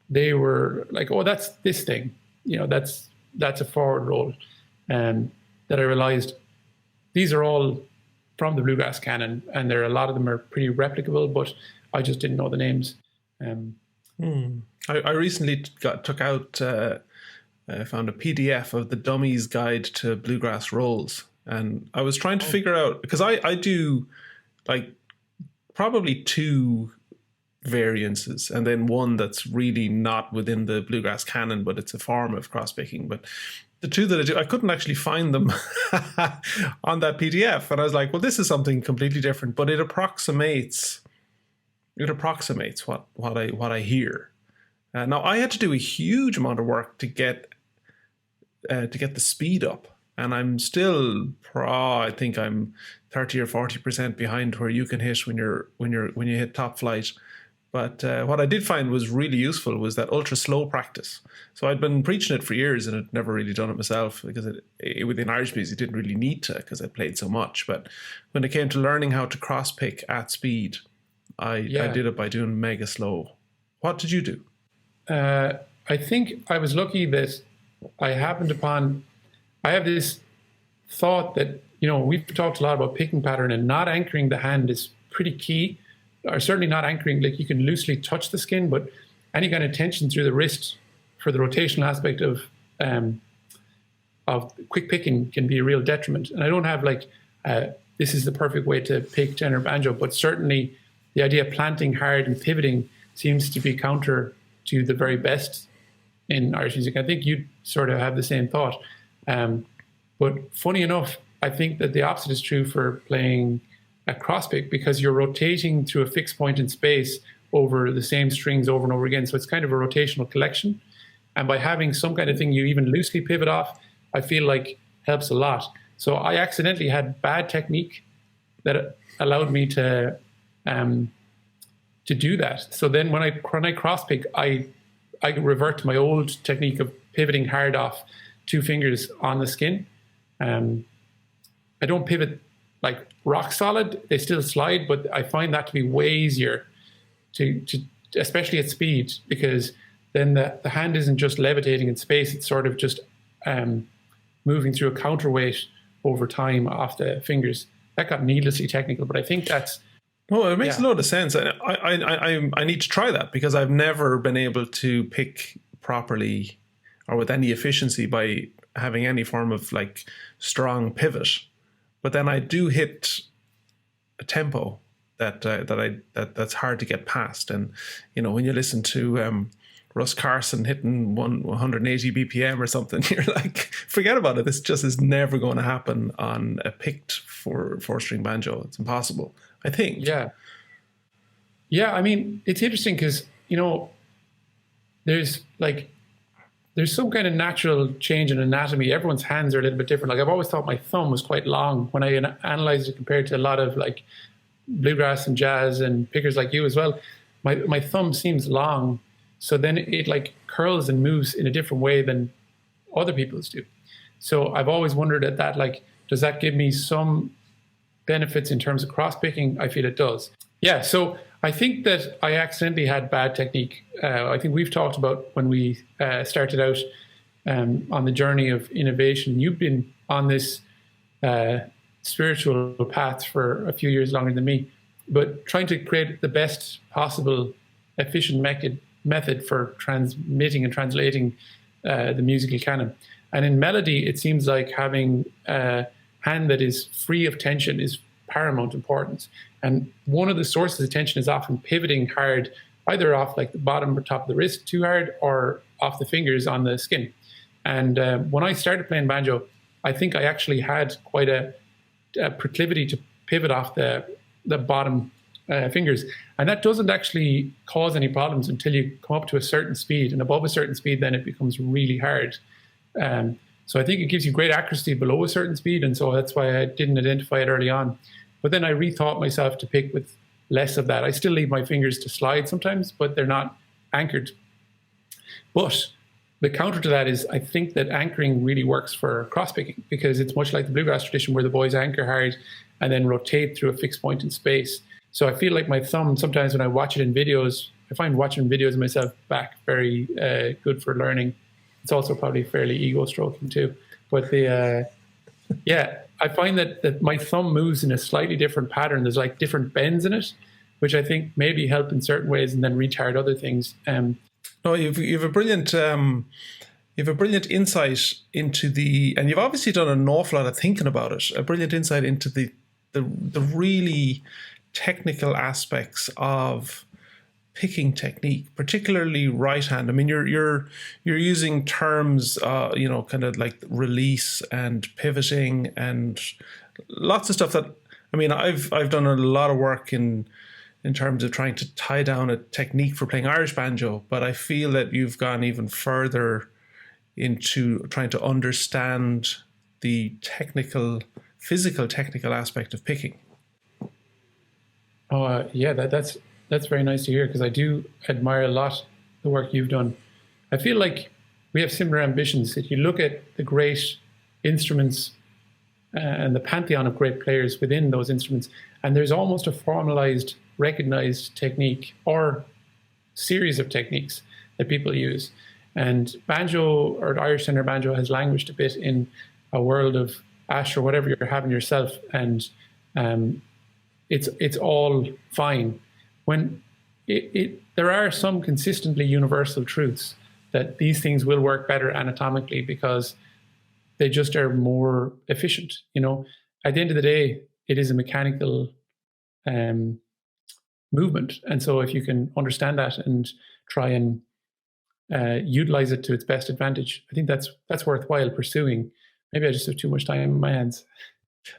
S2: they were like, oh, that's this thing, that's a forward roll. And that I realized these are all from the bluegrass canon, and a lot of them are pretty replicable, but I just didn't know the names.
S1: I recently took out, I found a PDF of the Dummy's Guide to Bluegrass Rolls, and I was trying to figure out, because I do like probably 2 variances and then one that's really not within the bluegrass canon, but it's a form of crosspicking. But the 2 that I do, I couldn't actually find them on that PDF, and I was like, well, this is something completely different, but it approximates what I hear. Now I had to do a huge amount of work to get the speed up, and I'm still I think I'm 30 or 40% behind where you can hit when you hit top flight. But what I did find was really useful was that ultra slow practice. So I'd been preaching it for years and had never really done it myself, because within Irish music, you didn't really need to, because I played so much. But when it came to learning how to cross pick at speed, I did it by doing mega slow. What did you do?
S2: I think I was lucky that I have this thought that, we've talked a lot about picking pattern, and not anchoring the hand is pretty key. Or certainly not anchoring, like you can loosely touch the skin, but any kind of tension through the wrist for the rotational aspect of quick picking can be a real detriment. And I don't have this is the perfect way to pick tenor banjo, but certainly the idea of planting hard and pivoting seems to be counter to the very best in Irish music. I think you sort of have the same thought. But funny enough, I think that the opposite is true for playing a crosspick, because you're rotating through a fixed point in space over the same strings over and over again. So it's kind of a rotational collection. And by having some kind of thing you even loosely pivot off, I feel like helps a lot. So I accidentally had bad technique that allowed me to do that. So then when I crosspick, I revert to my old technique of pivoting hard off 2 fingers on the skin. I don't pivot like rock solid, they still slide, but I find that to be way easier to especially at speed, because then the hand isn't just levitating in space, it's sort of just moving through a counterweight over time off the fingers. That got needlessly technical, but I think that's...
S1: Oh, it makes a lot of sense. I need to try that, because I've never been able to pick properly or with any efficiency by having any form of like strong pivot. But then I do hit a tempo that's hard to get past. And when you listen to Russ Carson hitting 180 BPM or something, you're like, forget about it. This just is never going to happen on a picked 4-string banjo. It's impossible, I think. Yeah. I mean, it's interesting because there's some kind of natural change in anatomy. Everyone's hands are a little bit different. Like I've always thought my thumb was quite long when I analyzed it compared to a lot of like bluegrass and jazz and pickers like you as well. My thumb seems long. So then it like curls and moves in a different way than other people's do. So I've always wondered at that, like, does that give me some benefits in terms of cross picking? I feel it does. Yeah. So I think that I accidentally had bad technique. I think we've talked about when we started out on the journey of innovation. You've been on this spiritual path for a few years longer than me, but trying to create the best possible efficient method for transmitting and translating the musical canon. And in melody, it seems like having a hand that is free of tension is paramount importance. And one of the sources of tension is often pivoting hard, either off like the bottom or top of the wrist too hard, or off the fingers on the skin. And when I started playing banjo, I think I actually had quite a proclivity to pivot off the bottom fingers. And that doesn't actually cause any problems until you come up to a certain speed. And above a certain speed, then it becomes really hard. So I think it gives you great accuracy below a certain speed. And so that's why I didn't identify it early on. But then I rethought myself to pick with less of that. I still leave my fingers to slide sometimes, but they're not anchored. But the counter to that is I think that anchoring really works for crosspicking, because it's much like the bluegrass tradition where the boys anchor hard and then rotate through a fixed point in space. So I feel like my thumb, sometimes when I watch it in videos,
S2: I find watching videos of myself back very good for learning. It's also probably fairly ego stroking too. But I find that my thumb moves in a slightly different pattern. There's like different bends in it, which I think maybe help in certain ways and then retard other things.
S1: No, you've a brilliant insight into and you've obviously done an awful lot of thinking about it. A brilliant insight into the really technical aspects of picking technique, particularly right hand. I mean, you're using terms, kind of like release and pivoting and lots of stuff that, I mean, I've done a lot of work in terms of trying to tie down a technique for playing Irish banjo, but I feel that you've gone even further into trying to understand the physical technical aspect of picking.
S2: Oh, that's very nice to hear, because I do admire a lot the work you've done. I feel like we have similar ambitions. If you look at the great instruments and the pantheon of great players within those instruments, and there's almost a formalized, recognized technique or series of techniques that people use. And banjo, or Irish tenor banjo, has languished a bit in a world of ash or whatever you're having yourself, and it's all fine. When there are some consistently universal truths that these things will work better anatomically because they just are more efficient. At the end of the day, it is a mechanical movement, and so if you can understand that and try and utilize it to its best advantage, I think that's worthwhile pursuing. Maybe I just have too much time in my hands.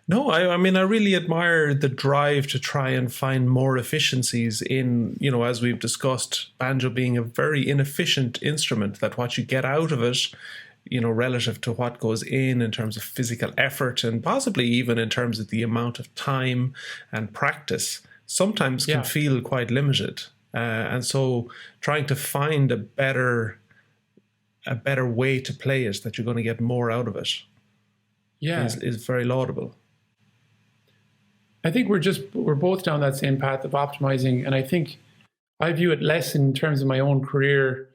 S1: No, I mean, I really admire the drive to try and find more efficiencies in, as we've discussed, banjo being a very inefficient instrument, that what you get out of it, relative to what goes in terms of physical effort and possibly even in terms of the amount of time and practice, sometimes can feel quite limited. And so trying to find a better way to play it, that you're going to get more out of it, is very laudable.
S2: I think we're both down that same path of optimizing, and I think I view it less in terms of my own career.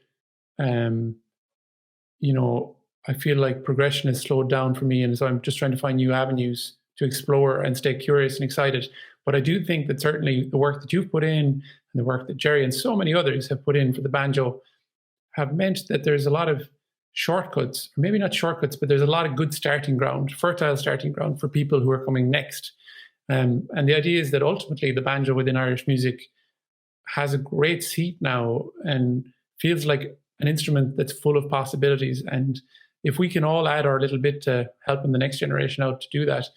S2: I feel like progression has slowed down for me, and so I'm just trying to find new avenues to explore and stay curious and excited. But I do think that certainly the work that you've put in and the work that Jerry and so many others have put in for the banjo have meant that there's a lot of shortcuts, or maybe not shortcuts, but there's a lot of good fertile starting ground for people who are coming next. And the idea is that ultimately the banjo within Irish music has a great seat now and feels like an instrument that's full of possibilities. And if we can all add our little bit to helping the next generation out to do that,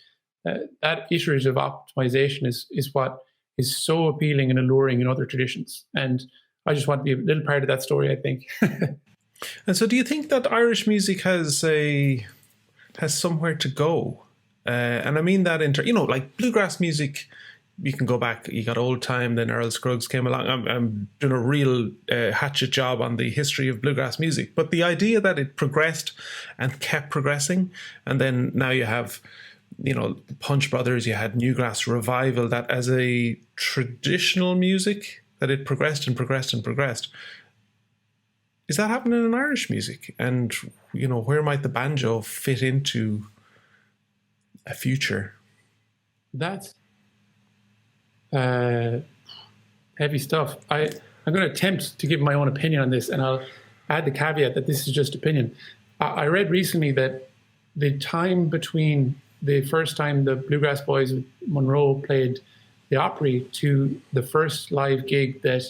S2: that iterative optimization is what is so appealing and alluring in other traditions. And I just want to be a little part of that story, I think.
S1: And so do you think that Irish music has somewhere to go? And I mean that like bluegrass music, you can go back, you got Old Time, then Earl Scruggs came along. I'm doing a real hatchet job on the history of bluegrass music. But the idea that it progressed and kept progressing, and then now you have, the Punch Brothers, you had Newgrass Revival, that as a traditional music, that it progressed and progressed and progressed. Is that happening in Irish music? And, where might the banjo fit into a future?
S2: That's heavy stuff. I'm going to attempt to give my own opinion on this, and I'll add the caveat that this is just opinion. I read recently that the time between the first time the Bluegrass Boys with Monroe played the Opry to the first live gig that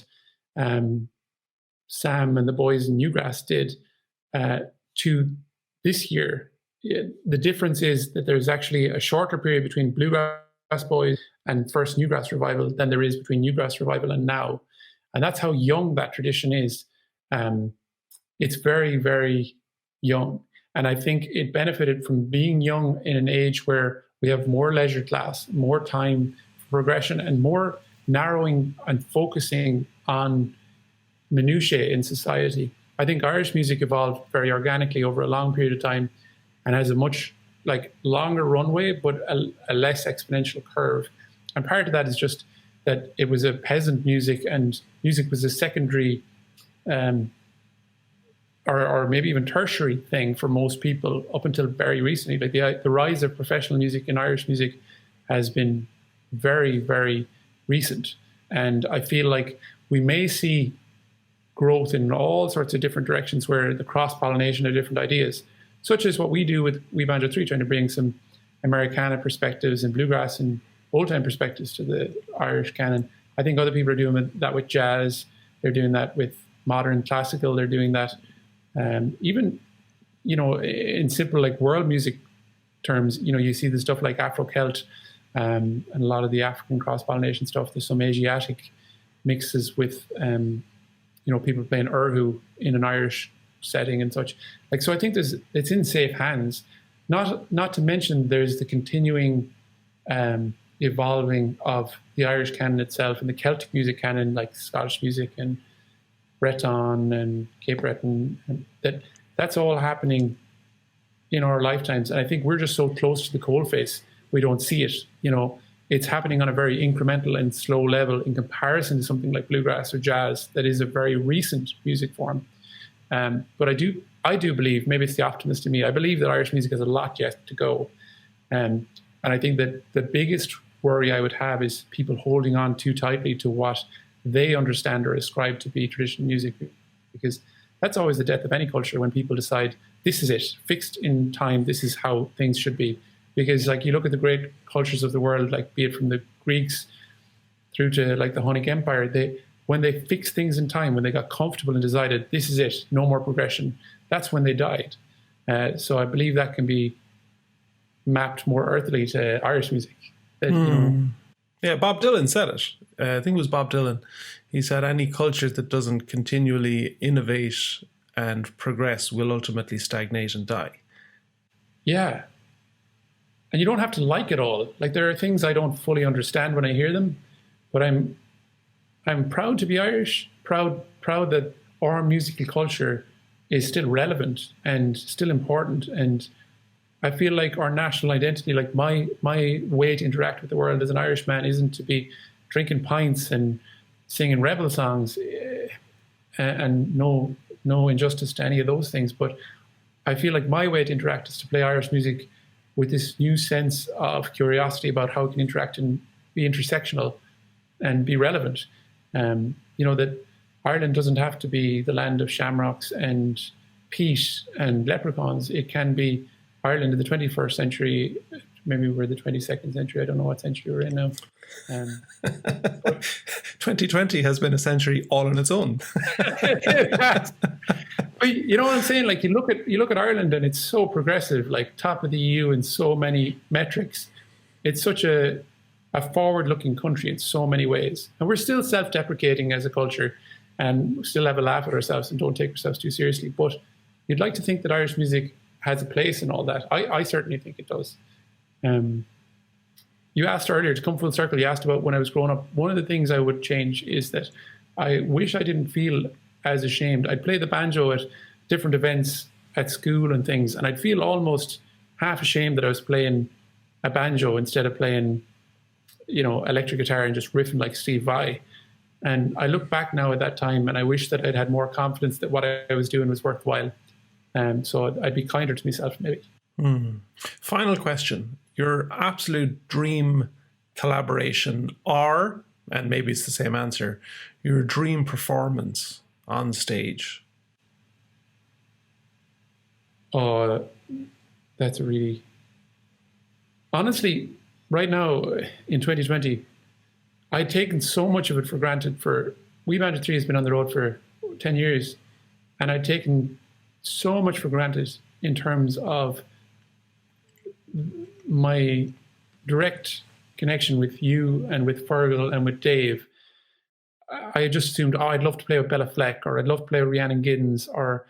S2: Sam and the boys in Newgrass did to this year, the difference is that there's actually a shorter period between Bluegrass Boys and first Newgrass Revival than there is between Newgrass Revival and now. And that's how young that tradition is. It's very, very young. And I think it benefited from being young in an age where we have more leisure class, more time for progression, and more narrowing and focusing on minutiae in society. I think Irish music evolved very organically over a long period of time and has a much longer runway, but a less exponential curve. And part of that is just that it was a peasant music and music was a secondary or maybe even tertiary thing for most people up until very recently. Like the rise of professional music in Irish music has been very, very recent. And I feel like we may see growth in all sorts of different directions where the cross-pollination of different ideas, such as what we do with We Banjo 3, trying to bring some Americana perspectives and bluegrass and old-time perspectives to the Irish canon. I think other people are doing that with jazz. They're doing that with modern classical. They're doing that even, in simple like world music terms. You see the stuff like Afro-Celt and a lot of the African cross-pollination stuff. There's some Asiatic mixes with, people playing Urhu in an Irish setting and such. So I think it's in safe hands. Not to mention there's the continuing evolving of the Irish canon itself and the Celtic music canon, like Scottish music and Breton and Cape Breton, and that's all happening in our lifetimes. And I think we're just so close to the coalface, we don't see it. It's happening on a very incremental and slow level in comparison to something like bluegrass or jazz that is a very recent music form. But I do believe, maybe it's the optimist in me, I believe that Irish music has a lot yet to go. And I think that the biggest worry I would have is people holding on too tightly to what they understand or ascribe to be traditional music, because that's always the death of any culture, when people decide this is it, fixed in time, this is how things should be. Because you look at the great cultures of the world, be it from the Greeks through to the Hunnic Empire, when they fixed things in time, when they got comfortable and decided this is it, no more progression, that's when they died. So I believe that can be mapped more earthily to Irish music.
S1: Yeah, Bob Dylan said it. I think it was Bob Dylan. He said any culture that doesn't continually innovate and progress will ultimately stagnate and die.
S2: Yeah. And you don't have to like it all. There are things I don't fully understand when I hear them, but I'm proud to be Irish, proud that our musical culture is still relevant and still important. And I feel like our national identity, my way to interact with the world as an Irishman isn't to be drinking pints and singing rebel songs, and no injustice to any of those things. But I feel like my way to interact is to play Irish music with this new sense of curiosity about how it can interact and be intersectional and be relevant. That Ireland doesn't have to be the land of shamrocks and peat and leprechauns. It can be Ireland in the 21st century. Maybe we're the 22nd century. I don't know what century we're in now.
S1: 2020 has been a century all on its own.
S2: But you know what I'm saying? You look at Ireland and it's so progressive, top of the EU in so many metrics. It's such a forward-looking country in so many ways. And we're still self-deprecating as a culture and still have a laugh at ourselves and don't take ourselves too seriously. But you'd like to think that Irish music has a place in all that. I certainly think it does. You asked earlier, to come full circle, you asked about when I was growing up. One of the things I would change is that I wish I didn't feel as ashamed. I'd play the banjo at different events at school and things, and I'd feel almost half ashamed that I was playing a banjo instead of playing, electric guitar and just riffing like Steve Vai. And I look back now at that time and I wish that I'd had more confidence that what I was doing was worthwhile. So I'd be kinder to myself, maybe.
S1: Final question. Your absolute dream collaboration, or, and maybe it's the same answer, your dream performance on stage?
S2: Oh, that's a really... Honestly, right now in 2020, I'd taken so much of it for granted. We Banjo 3 has been on the road for 10 years, and I'd taken so much for granted in terms of my direct connection with you and with Fergal and with Dave. I just assumed, I'd love to play with Bella Fleck, or I'd love to play with Rhiannon Giddens, or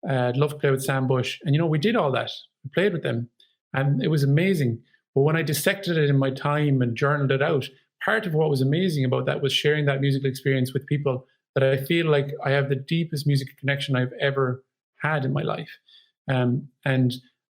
S2: I'd love to play with Sam Bush. And, we did all that. We played with them, and it was amazing. But when I dissected it in my time and journaled it out, part of what was amazing about that was sharing that musical experience with people that I feel like I have the deepest musical connection I've ever had in my life. And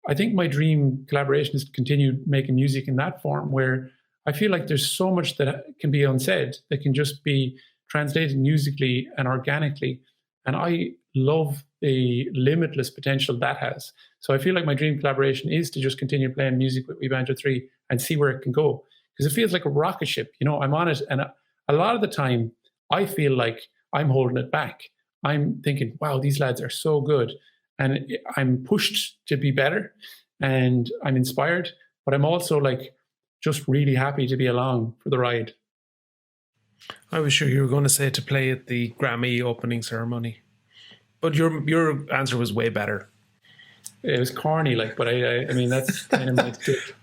S2: I think my dream collaboration is to continue making music in that form, where I feel like there's so much that can be unsaid that can just be translated musically and organically. And I love the limitless potential that has. So I feel like my dream collaboration is to just continue playing music with Banjo 3 and see where it can go. Because it feels like a rocket ship. I'm on it. And a lot of the time, I feel like I'm holding it back. I'm thinking, wow, these lads are so good. And I'm pushed to be better. And I'm inspired. But I'm also like just really happy to be along for the ride.
S1: I was sure you were going to say to play at the Grammy opening ceremony. But your answer was way better.
S2: It was corny, but I mean, that's kind of my stick.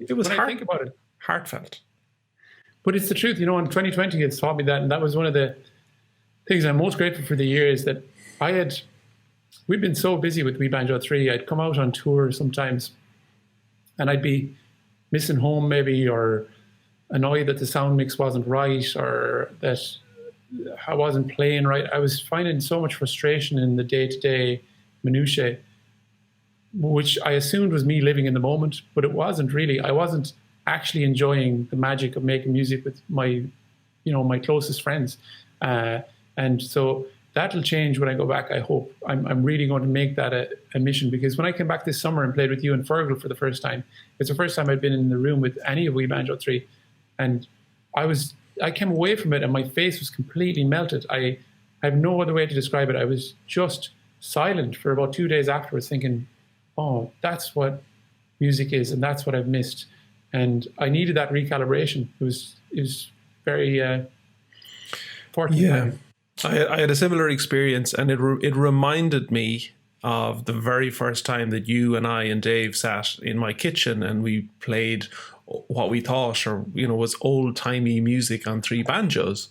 S1: It was
S2: I think about it,
S1: heartfelt.
S2: But it's the truth, in 2020 it's taught me that, and that was one of the things I'm most grateful for the year is that we'd been so busy with Banjo 3. I'd come out on tour sometimes and I'd be missing home maybe, or annoyed that the sound mix wasn't right, or that I wasn't playing right. I was finding so much frustration in the day-to-day minutiae, which I assumed was me living in the moment, but it wasn't really. I wasn't actually enjoying the magic of making music with my closest friends. And so that'll change when I go back, I hope. I'm really going to make that a mission, because when I came back this summer and played with you in Fergal for the first time, it's the first time I'd been in the room with any of Banjo 3. And I came away from it and my face was completely melted. I have no other way to describe it. I was just silent for about 2 days afterwards, thinking, oh, that's what music is, and that's what I've missed. And I needed that recalibration. It was very important.
S1: Yeah, I had a similar experience, and it reminded me of the very first time that you and I and Dave sat in my kitchen and we played what we thought was old-timey music on 3 banjos.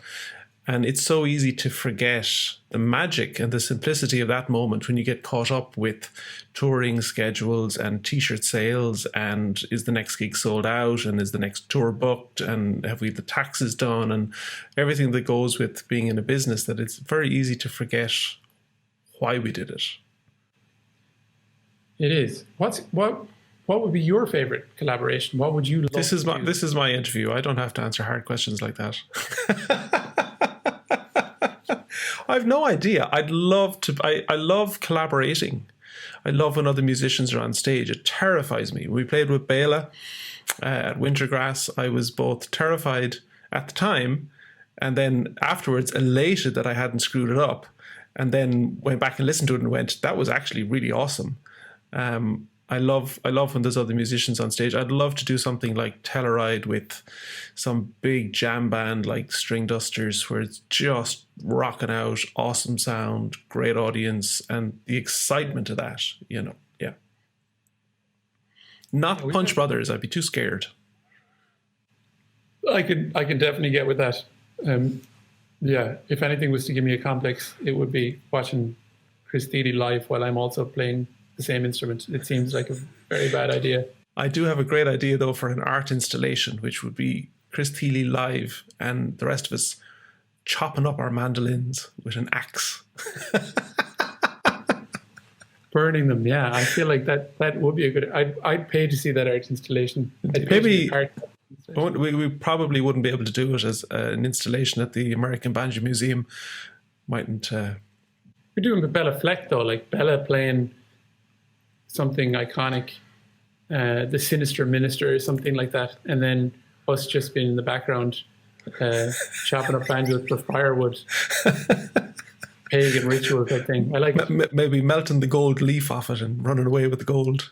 S1: And it's so easy to forget the magic and the simplicity of that moment when you get caught up with touring schedules and t-shirt sales, and is the next gig sold out, and is the next tour booked, and have we the taxes done, and everything that goes with being in a business, that it's very easy to forget why we did it.
S2: It is. What would be your favorite collaboration? What would you love
S1: This is my interview. I don't have to answer hard questions like that. I've no idea. I love collaborating. I love when other musicians are on stage. It terrifies me. We played with Bela at Wintergrass. I was both terrified at the time and then afterwards elated that I hadn't screwed it up, and then went back and listened to it and went, that was actually really awesome. I love when there's other musicians on stage. I'd love to do something like Telluride with some big jam band like String Dusters, where it's just rocking out, awesome sound, great audience, and the excitement of that, yeah. Not Punch Brothers, I'd be too scared.
S2: I can definitely get with that. Yeah, if anything was to give me a complex, it would be watching Chris Thiele live while I'm also playing the same instrument. It seems like a very bad idea.
S1: I do have a great idea though for an art installation, which would be Chris Thiele live and the rest of us chopping up our mandolins with an axe.
S2: Burning them, yeah. I feel like that would be a good... I'd pay to see that art installation.
S1: Maybe we probably wouldn't be able to do it as an installation at the American Banjo Museum. Mightn't... We're
S2: doing with Bella Fleck though, like Bella playing something iconic, The Sinister Minister or something like that, and then us just being in the background chopping up banjos for firewood. Pagan ritual type thing. I like it.
S1: Maybe melting the gold leaf off it and running away with the gold.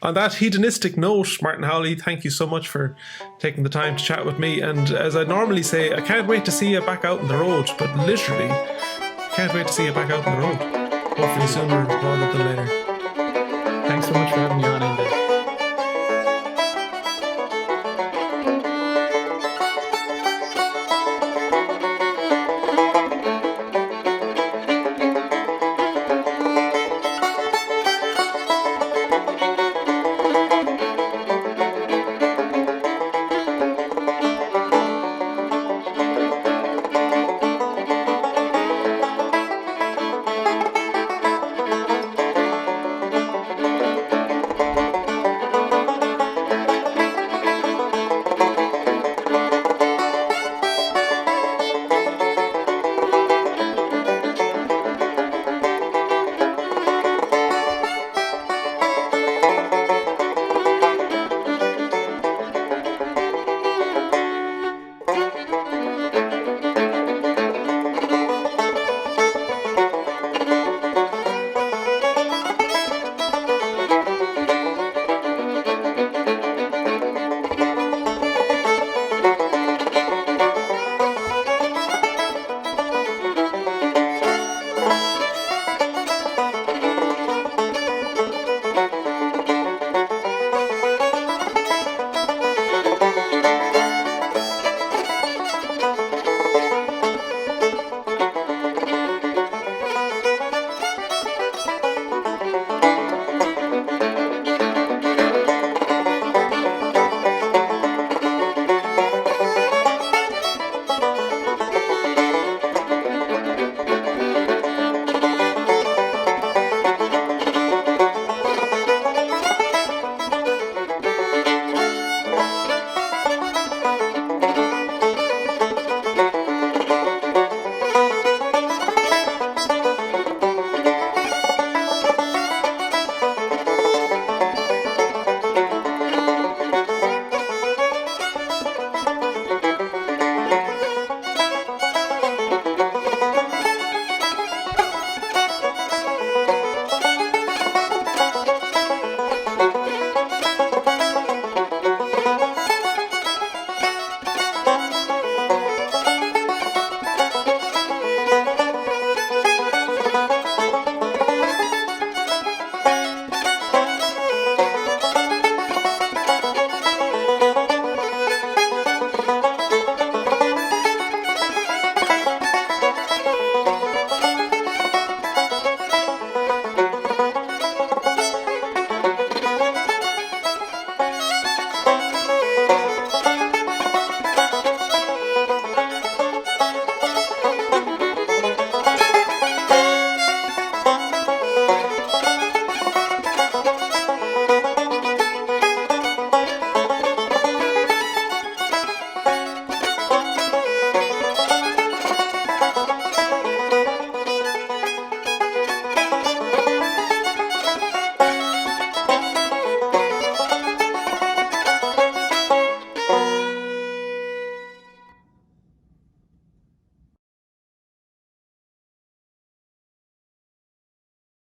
S1: On that hedonistic note, Martin Howley, thank you so much for taking the time to chat with me. And as I normally say, I can't wait to see you back out on the road, but literally, can't wait to see you back out on the road. Hopefully sooner rather than later.
S2: Thanks so much for having me on, Enda.